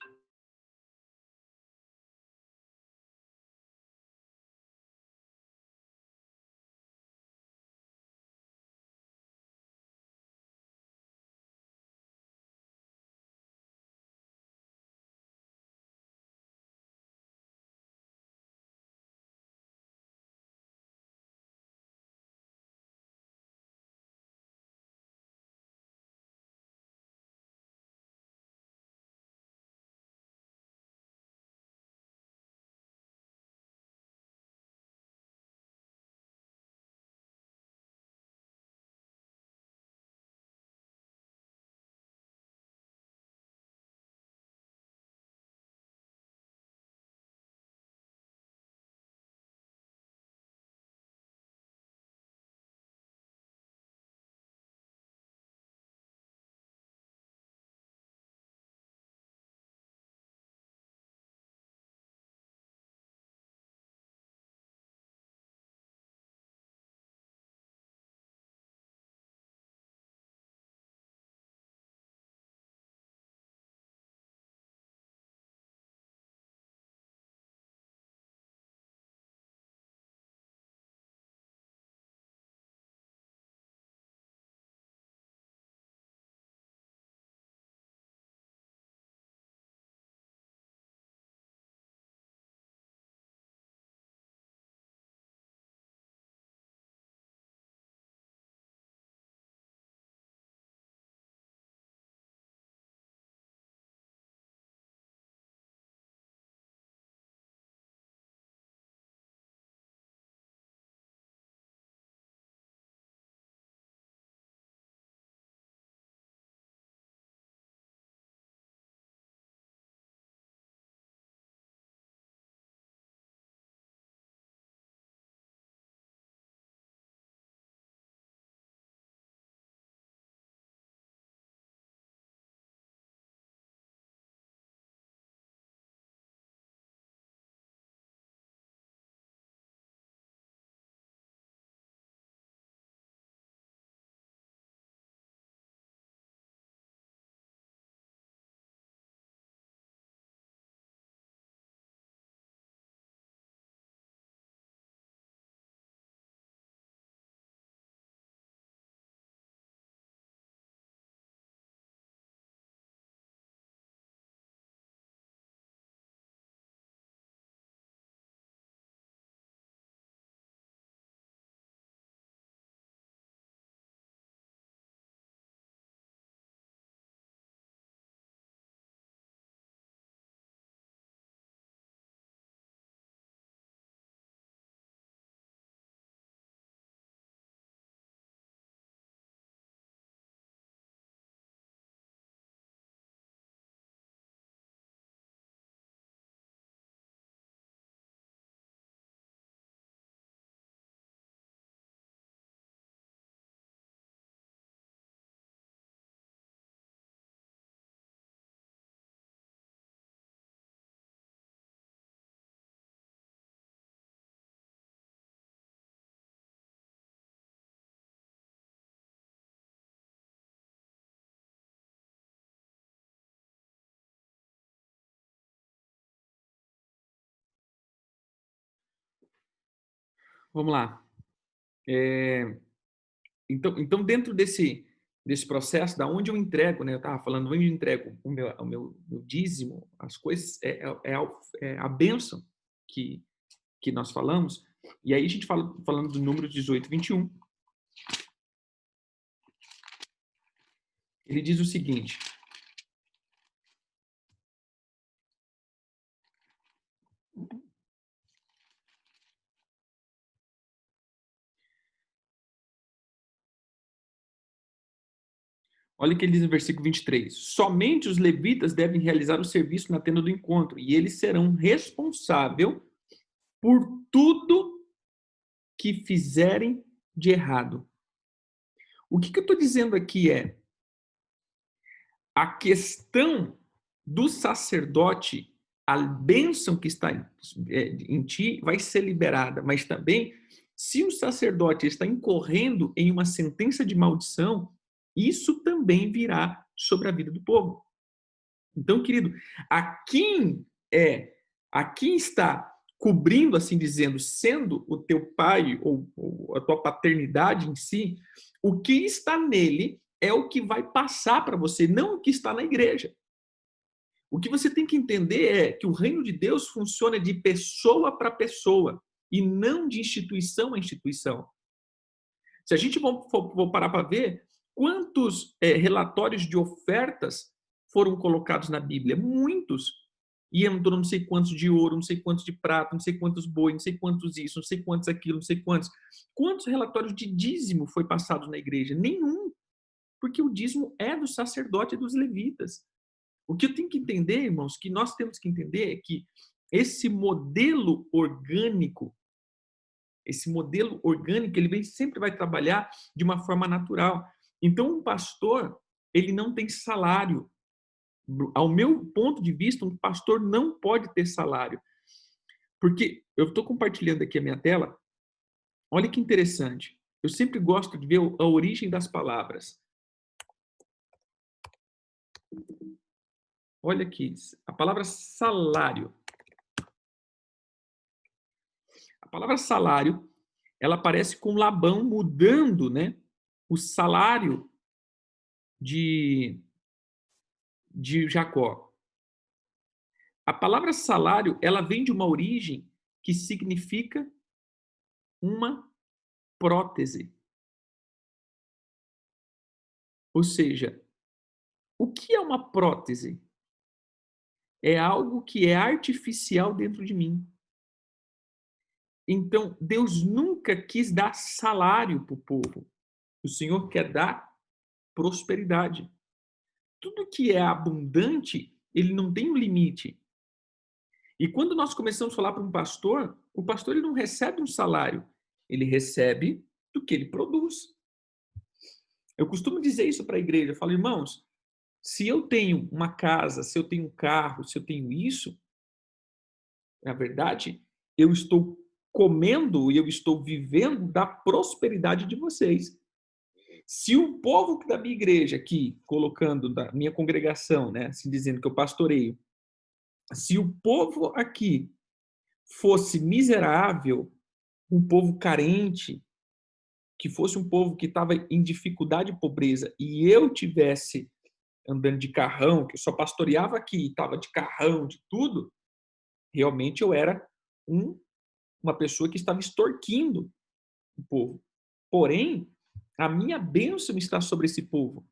Vamos lá. Então dentro desse processo, da onde eu entrego, né? Eu estava falando, onde eu entrego o meu dízimo, as coisas, é a bênção que nós falamos. E aí a gente falando do número 18, 21, ele diz o seguinte: olha o que ele diz no versículo 23. Somente os levitas devem realizar o serviço na tenda do encontro, e eles serão responsáveis por tudo que fizerem de errado. O que eu estou dizendo aqui é a questão do sacerdote, a bênção que está em ti vai ser liberada, mas também, se o sacerdote está incorrendo em uma sentença de maldição, isso também virá sobre a vida do povo. Então, querido, a quem está cobrindo, assim dizendo, sendo o teu pai ou a tua paternidade em si, o que está nele é o que vai passar para você, não o que está na igreja. O que você tem que entender é que o reino de Deus funciona de pessoa para pessoa e não de instituição a instituição. Se a gente for parar para ver, quantos relatórios de ofertas foram colocados na Bíblia? Muitos. E entrou não sei quantos de ouro, não sei quantos de prata, não sei quantos boi, não sei quantos isso, não sei quantos aquilo, não sei quantos. Quantos relatórios de dízimo foi passado na igreja? Nenhum. Porque o dízimo é do sacerdote e dos levitas. O que eu tenho que entender, irmãos, que nós temos que entender é que esse modelo orgânico, ele sempre vai trabalhar de uma forma natural. Então, um pastor, ele não tem salário. Ao meu ponto de vista, um pastor não pode ter salário. Porque eu estou compartilhando aqui a minha tela. Olha que interessante. Eu sempre gosto de ver a origem das palavras. Olha aqui, a palavra salário. A palavra salário, ela aparece com Labão mudando, né, o salário de Jacó. A palavra salário, ela vem de uma origem que significa uma prótese. Ou seja, o que é uma prótese? É algo que é artificial dentro de mim. Então, Deus nunca quis dar salário para o povo. O Senhor quer dar prosperidade. Tudo que é abundante, ele não tem um limite. E quando nós começamos a falar para um pastor, o pastor ele não recebe um salário, ele recebe do que ele produz. Eu costumo dizer isso para a igreja, eu falo, irmãos, se eu tenho uma casa, se eu tenho um carro, se eu tenho isso, na verdade, eu estou comendo e eu estou vivendo da prosperidade de vocês. Se o povo da minha igreja aqui, colocando da minha congregação, né, assim dizendo que eu pastoreio, se o povo aqui fosse miserável, um povo carente, que fosse um povo que estava em dificuldade e pobreza, e eu tivesse andando de carrão, que eu só pastoreava aqui, estava de carrão, de tudo, realmente eu era uma pessoa que estava extorquindo o povo. Porém, a minha bênção está sobre esse povo.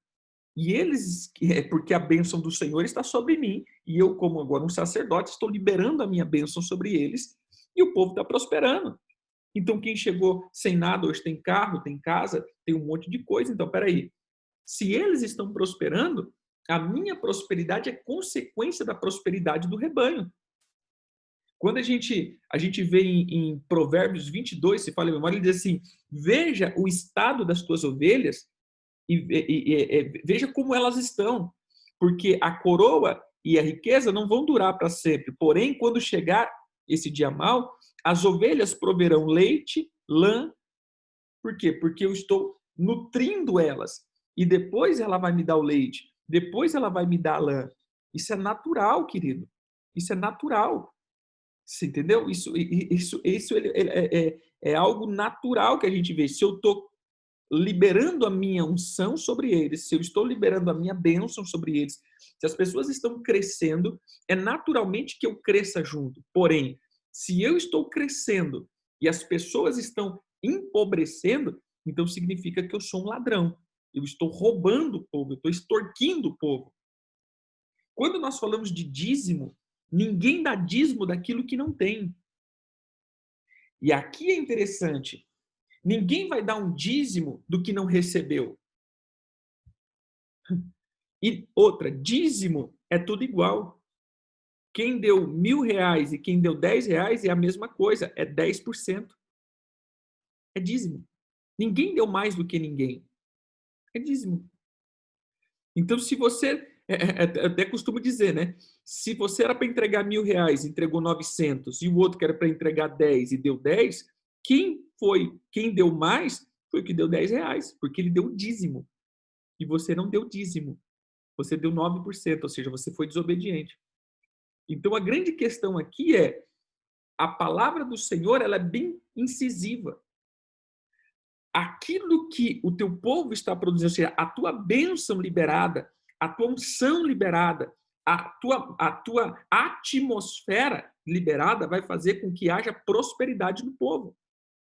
E eles, porque a bênção do Senhor está sobre mim, e eu, como agora um sacerdote, estou liberando a minha bênção sobre eles, e o povo está prosperando. Então, quem chegou sem nada, hoje tem carro, tem casa, tem um monte de coisa. Então, peraí, se eles estão prosperando, a minha prosperidade é consequência da prosperidade do rebanho. Quando a gente vê em Provérbios 22, se fala em memória, ele diz assim, veja o estado das tuas ovelhas e veja como elas estão, porque a coroa e a riqueza não vão durar para sempre, porém, quando chegar esse dia mau, as ovelhas proverão leite, lã, por quê? Porque eu estou nutrindo elas, e depois ela vai me dar o leite, depois ela vai me dar a lã. Isso é natural, querido, isso é natural. Você entendeu? Isso é algo natural que a gente vê. Se eu estou liberando a minha unção sobre eles, se eu estou liberando a minha bênção sobre eles, se as pessoas estão crescendo, é naturalmente que eu cresça junto. Porém, se eu estou crescendo e as pessoas estão empobrecendo, então significa que eu sou um ladrão. Eu estou roubando o povo, eu estou extorquindo o povo. Quando nós falamos de dízimo, ninguém dá dízimo daquilo que não tem. E aqui é interessante, ninguém vai dar um dízimo do que não recebeu. E outra, dízimo é tudo igual. Quem deu R$ 1.000 e quem deu R$ 10 é a mesma coisa, é 10%. É dízimo. Ninguém deu mais do que ninguém. É dízimo. Então, se você, eu até costumo dizer, né? Se você era para entregar R$ 1.000, entregou 900, e o outro que era para entregar 10 e deu 10, quem deu mais foi o que deu R$ 10, porque ele deu dízimo. E você não deu dízimo. Você deu 9%, ou seja, você foi desobediente. Então, a grande questão aqui é, a palavra do Senhor, ela é bem incisiva. Aquilo que o teu povo está produzindo, ou seja, a tua bênção liberada, a tua unção liberada, a tua atmosfera liberada vai fazer com que haja prosperidade no povo.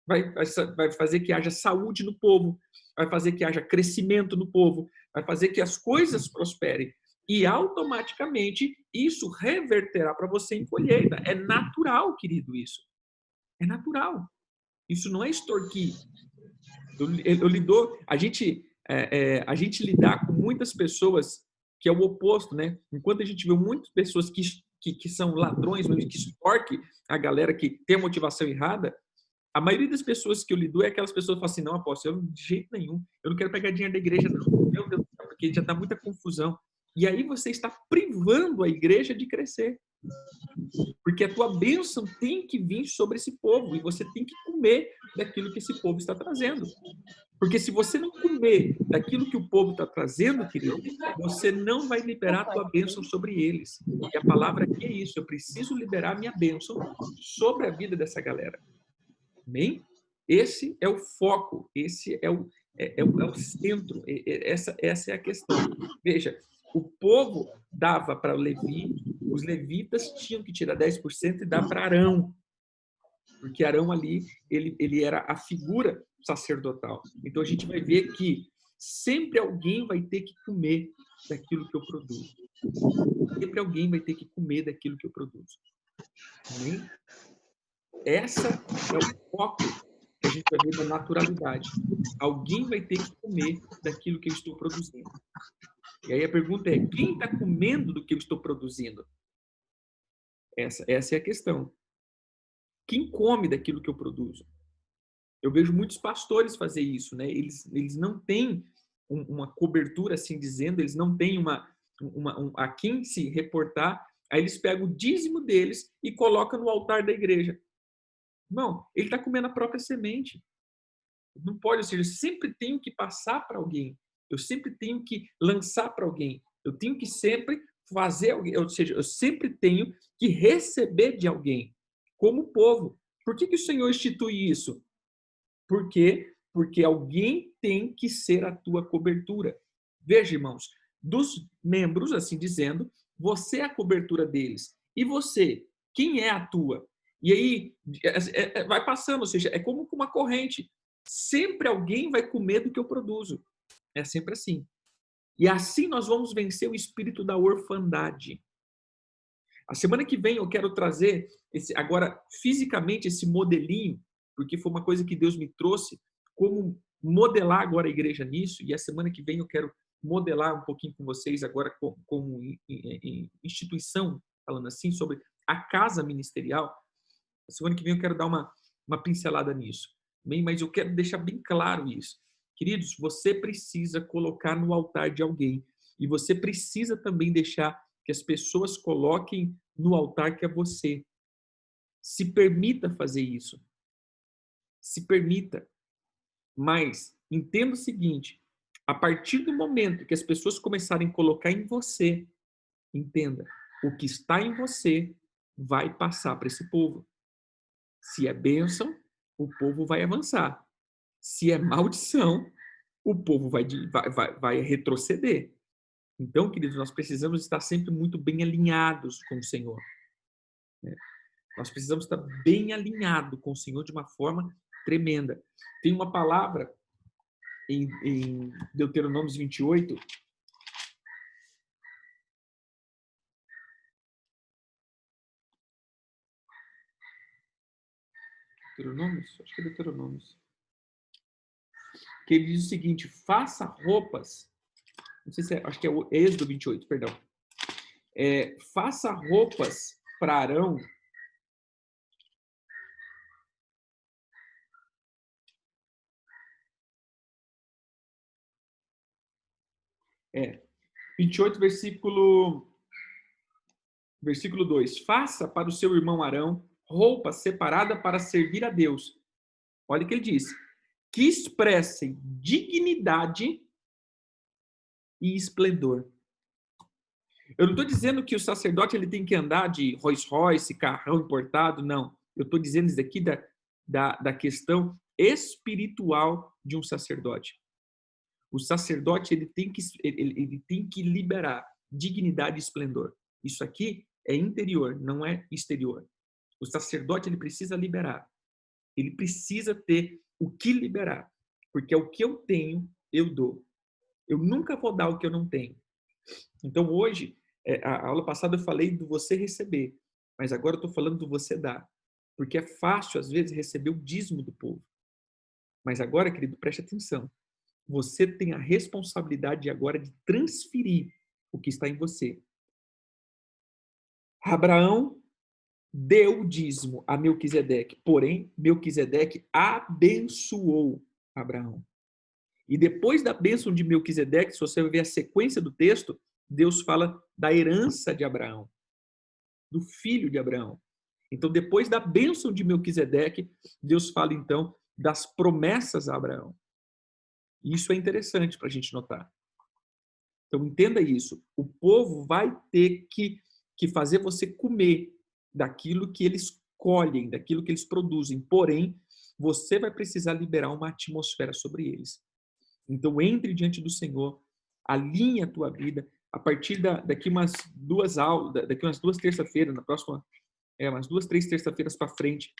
Vai fazer que haja saúde no povo, vai fazer que haja crescimento no povo, vai fazer que as coisas prosperem. E automaticamente isso reverterá para você em colheita. É natural, querido, isso. É natural. Isso não é extorquir. A gente lidar com muitas pessoas que é o oposto, né? Enquanto a gente vê muitas pessoas que são ladrões, que extorquem a galera que tem a motivação errada, a maioria das pessoas que eu lido é aquelas pessoas que falam assim, não, apóstolo, eu de jeito nenhum, eu não quero pegar dinheiro da igreja, não. Meu Deus, porque já está muita confusão. E aí você está privando a igreja de crescer. Porque a tua bênção tem que vir sobre esse povo e você tem que comer daquilo que esse povo está trazendo. Porque se você não comer daquilo que o povo está trazendo, querido, você não vai liberar a tua bênção sobre eles. E a palavra aqui é isso, eu preciso liberar a minha bênção sobre a vida dessa galera. Amém? Esse é o foco, esse é o centro, essa é a questão. Veja, o povo dava para Levi, os levitas tinham que tirar 10% e dar para Arão, porque Arão ali, ele era a figura sacerdotal. Então a gente vai ver que sempre alguém vai ter que comer daquilo que eu produzo. Sempre alguém vai ter que comer daquilo que eu produzo. Amém? Essa é o foco que a gente vai ver da naturalidade. Alguém vai ter que comer daquilo que eu estou produzindo. E aí a pergunta é, quem está comendo do que eu estou produzindo? Essa é a questão. Quem come daquilo que eu produzo? Eu vejo muitos pastores fazer isso, né? Eles não têm uma cobertura, assim dizendo, eles não têm a quem se reportar, aí eles pegam o dízimo deles e colocam no altar da igreja. Não, ele está comendo a própria semente. Não pode, ou seja, eu sempre tenho que passar para alguém. Eu sempre tenho que lançar para alguém. Eu tenho que sempre fazer alguém, ou seja, eu sempre tenho que receber de alguém, como povo. Por que o Senhor institui isso? Por quê? Porque alguém tem que ser a tua cobertura. Veja, irmãos, dos membros, assim dizendo, você é a cobertura deles. E você, quem é a tua? E aí vai passando, ou seja, é como uma corrente. Sempre alguém vai comer do que eu produzo. É sempre assim. E assim nós vamos vencer o espírito da orfandade. A semana que vem eu quero trazer agora fisicamente esse modelinho, porque foi uma coisa que Deus me trouxe, como modelar agora a igreja nisso, e a semana que vem eu quero modelar um pouquinho com vocês agora como instituição, falando assim, sobre a casa ministerial. A semana que vem eu quero dar uma pincelada nisso. Bem, mas eu quero deixar bem claro isso. Queridos, você precisa colocar no altar de alguém. E você precisa também deixar que as pessoas coloquem no altar que é você. Se permita fazer isso. Se permita. Mas entenda o seguinte, a partir do momento que as pessoas começarem a colocar em você, entenda, o que está em você vai passar para esse povo. Se é bênção, o povo vai avançar. Se é maldição, o povo vai retroceder. Então, queridos, nós precisamos estar sempre muito bem alinhados com o Senhor. Né? Nós precisamos estar bem alinhados com o Senhor de uma forma tremenda. Tem uma palavra em Deuteronômio 28, acho que é Deuteronômio, que ele diz o seguinte: faça roupas, não sei se é, acho que é o Êxodo 28, perdão. Faça roupas para Arão. 28, versículo 2. Faça para o seu irmão Arão roupa separada para servir a Deus. Olha o que ele diz. Que expressem dignidade e esplendor. Eu não estou dizendo que o sacerdote ele tem que andar de Rolls Royce, carrão importado, não. Eu estou dizendo isso aqui da questão espiritual de um sacerdote. O sacerdote ele tem que liberar dignidade e esplendor. Isso aqui é interior, não é exterior. O sacerdote ele precisa liberar. Ele precisa ter o que liberar. Porque é o que eu tenho, eu dou. Eu nunca vou dar o que eu não tenho. Então hoje, a aula passada eu falei do você receber. Mas agora eu estou falando do você dar. Porque é fácil, às vezes, receber o dízimo do povo. Mas agora, querido, preste atenção. Você tem a responsabilidade agora de transferir o que está em você. Abraão deu o dízimo a Melquisedeque, porém, Melquisedeque abençoou Abraão. E depois da bênção de Melquisedeque, se você ver a sequência do texto, Deus fala da herança de Abraão, do filho de Abraão. Então, depois da bênção de Melquisedeque, Deus fala, então, das promessas a Abraão. E isso é interessante para a gente notar. Então, entenda isso. O povo vai ter que fazer você comer daquilo que eles colhem, daquilo que eles produzem. Porém, você vai precisar liberar uma atmosfera sobre eles. Então, entre diante do Senhor, alinhe a tua vida. A partir daqui umas duas aulas, daqui umas 2 terça-feiras, na próxima, umas 2, 3 terça-feiras para frente,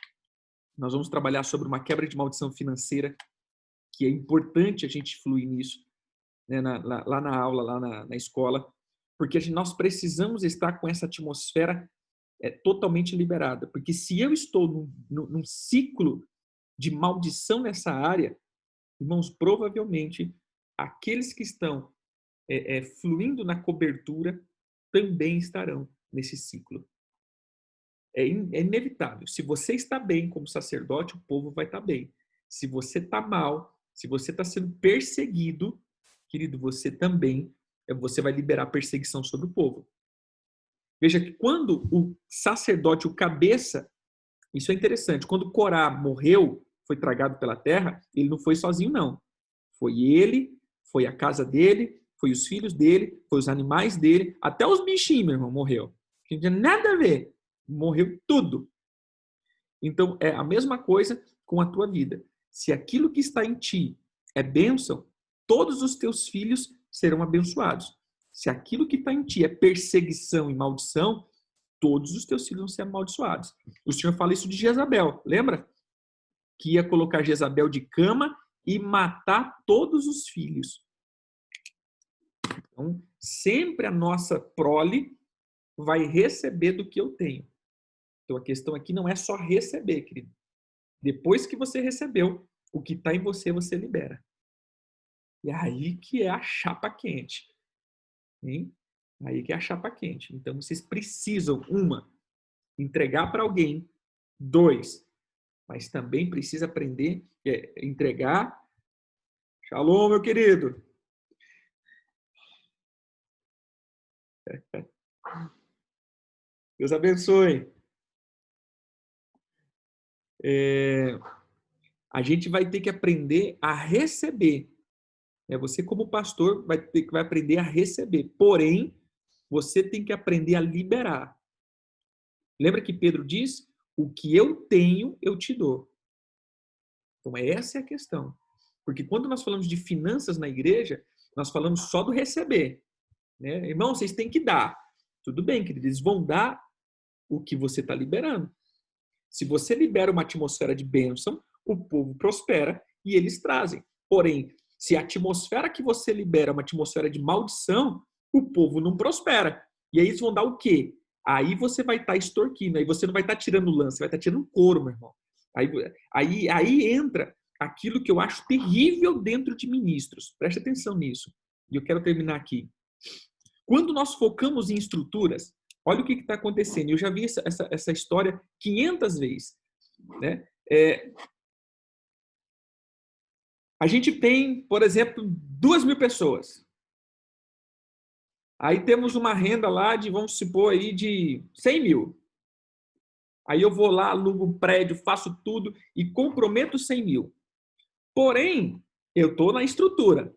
nós vamos trabalhar sobre uma quebra de maldição financeira, que é importante a gente fluir nisso, né, lá na aula, lá na escola, porque nós precisamos estar com essa atmosfera totalmente liberada. Porque se eu estou num ciclo de maldição nessa área, irmãos, provavelmente aqueles que estão fluindo na cobertura também estarão nesse ciclo. É inevitável. Se você está bem como sacerdote, o povo vai estar bem. Se você está mal, se você está sendo perseguido, querido, você vai liberar perseguição sobre o povo. Veja que quando o sacerdote, o cabeça, isso é interessante, quando Corá morreu, foi tragado pela terra, ele não foi sozinho, não. Foi ele, foi a casa dele, foi os filhos dele, foi os animais dele, até os bichinhos, meu irmão, morreu. Não tinha nada a ver. Morreu tudo. Então, é a mesma coisa com a tua vida. Se aquilo que está em ti é bênção, todos os teus filhos serão abençoados. Se aquilo que está em ti é perseguição e maldição, todos os teus filhos vão ser amaldiçoados. O Senhor fala isso de Jezabel, lembra? Que ia colocar Jezabel de cama e matar todos os filhos. Então, sempre a nossa prole vai receber do que eu tenho. Então, a questão aqui não é só receber, querido. Depois que você recebeu, o que está em você, você libera. E aí que é a chapa quente. Hein? Aí que é a chapa quente. Então, vocês precisam, entregar para alguém. 2, mas também precisa aprender a entregar. Shalom, meu querido. Deus abençoe. A gente vai ter que aprender a receber. Você, como pastor, vai aprender a receber. Porém, você tem que aprender a liberar. Lembra que Pedro diz, o que eu tenho, eu te dou. Então, essa é a questão. Porque quando nós falamos de finanças na igreja, nós falamos só do receber. Né? Irmão, vocês têm que dar. Tudo bem, queridos, eles vão dar o que você está liberando. Se você libera uma atmosfera de bênção, o povo prospera e eles trazem. Porém, se a atmosfera que você libera é uma atmosfera de maldição, o povo não prospera. E aí eles vão dar o quê? Aí você vai estar extorquindo, aí você não vai estar tirando lance, você vai estar tirando couro, meu irmão. Aí entra aquilo que eu acho terrível dentro de ministros. Preste atenção nisso. E eu quero terminar aqui. Quando nós focamos em estruturas, olha o que está acontecendo. Eu já vi essa história 500 vezes. Né? A gente tem, por exemplo, 2.000 pessoas. Aí temos uma renda lá de, vamos supor, aí de 100 mil. Aí eu vou lá, alugo um prédio, faço tudo e comprometo 100 mil. Porém, eu estou na estrutura.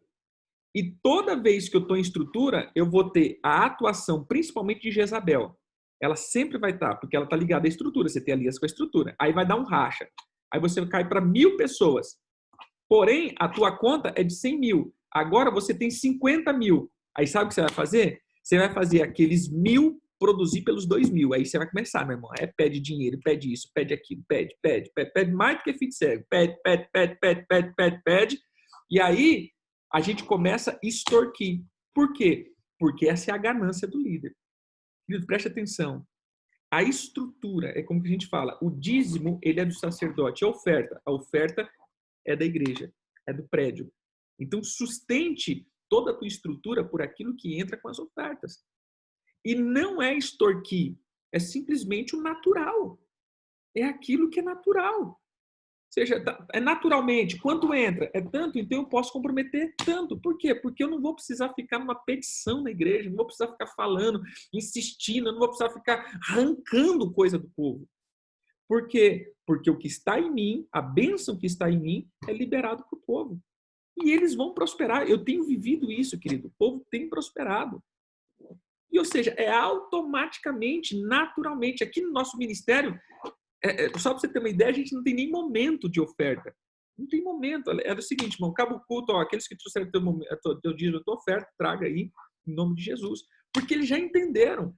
E toda vez que eu estou em estrutura, eu vou ter a atuação, principalmente de Jezabel. Ela sempre vai estar, porque ela está ligada à estrutura. Você tem aliança com a estrutura. Aí vai dar um racha. Aí você cai para 1.000 pessoas. Porém, a tua conta é de 100 mil. Agora você tem 50 mil. Aí sabe o que você vai fazer? Você vai fazer aqueles 1.000 produzir pelos 2.000. Aí você vai começar, meu irmão. Pede dinheiro, pede isso, pede aquilo, pede mais do que filho cego. Pede. E aí a gente começa a extorquir. Por quê? Porque essa é a ganância do líder. Querido, preste atenção. A estrutura, é como que a gente fala, o dízimo, ele é do sacerdote. A oferta é da igreja, é do prédio. Então, sustente toda a tua estrutura por aquilo que entra com as ofertas. E não é extorquir, é simplesmente o natural. É aquilo que é natural. Ou seja, é naturalmente, quanto entra? É tanto, então eu posso comprometer tanto. Por quê? Porque eu não vou precisar ficar numa petição na igreja, não vou precisar ficar falando, insistindo, eu não vou precisar ficar arrancando coisa do povo. Por quê? Porque o que está em mim, a bênção que está em mim, é liberado para o povo. E eles vão prosperar. Eu tenho vivido isso, querido. O povo tem prosperado. E, ou seja, é automaticamente, naturalmente. Aqui no nosso ministério, só para você ter uma ideia, a gente não tem nem momento de oferta. Não tem momento. É o seguinte, irmão, acaba o culto, ó, aqueles que trouxeram teu dízimo, a tua oferta, traga aí, em nome de Jesus. Porque eles já entenderam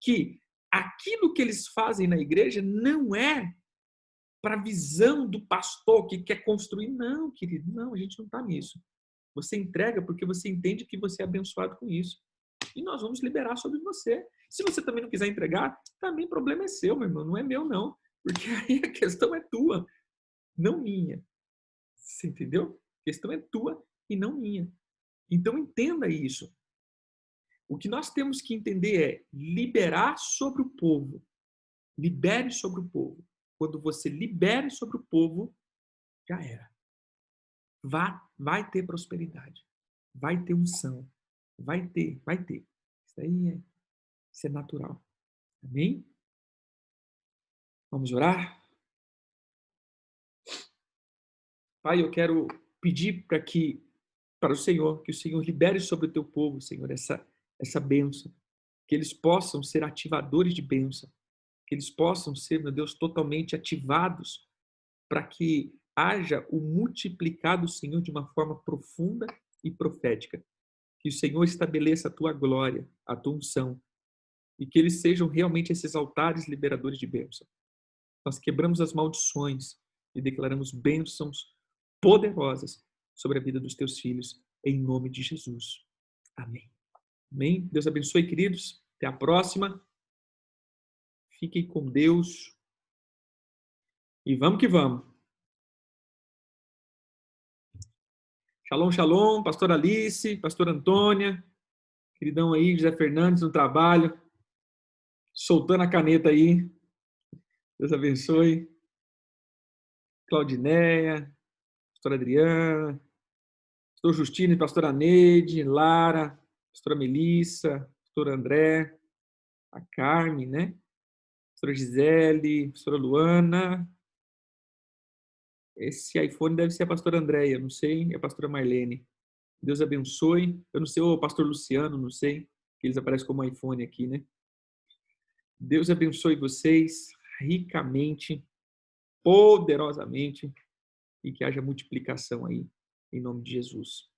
que aquilo que eles fazem na igreja não é para a visão do pastor que quer construir. Não, querido, não, a gente não está nisso. Você entrega porque você entende que você é abençoado com isso. E nós vamos liberar sobre você. Se você também não quiser entregar, também o problema é seu, meu irmão, não é meu, não. Porque aí a questão é tua, não minha. Você entendeu? A questão é tua e não minha. Então entenda isso. O que nós temos que entender é liberar sobre o povo. Libere sobre o povo. Quando você libere sobre o povo, já era. Vai ter prosperidade. Vai ter unção. Vai ter. Isso é natural. Amém? Vamos orar? Pai, eu quero pedir para o Senhor, que o Senhor libere sobre o teu povo, Senhor, essa bênção. Que eles possam ser ativadores de bênção. Que eles possam ser, meu Deus, totalmente ativados para que haja o multiplicado, Senhor, de uma forma profunda e profética. Que o Senhor estabeleça a tua glória, a tua unção, e que eles sejam realmente esses altares liberadores de bênção. Nós quebramos as maldições e declaramos bênçãos poderosas sobre a vida dos teus filhos, em nome de Jesus. Amém. Amém. Deus abençoe, queridos. Até a próxima. Fiquem com Deus. E vamos que vamos. Shalom, shalom, pastor Alice, pastor Antônia, queridão aí, José Fernandes no trabalho, soltando a caneta aí. Deus abençoe. Claudineia, pastora Adriana, pastor Justino e pastora Neide, Lara, pastora Melissa, pastor André, a Carmen, né? Pastora Gisele, pastora Luana. Esse iPhone deve ser a pastora Andréia, não sei, é a pastora Marlene. Deus abençoe. Eu não sei, o pastor Luciano, não sei, que eles aparecem como iPhone aqui, né? Deus abençoe vocês ricamente, poderosamente, e que haja multiplicação aí, em nome de Jesus.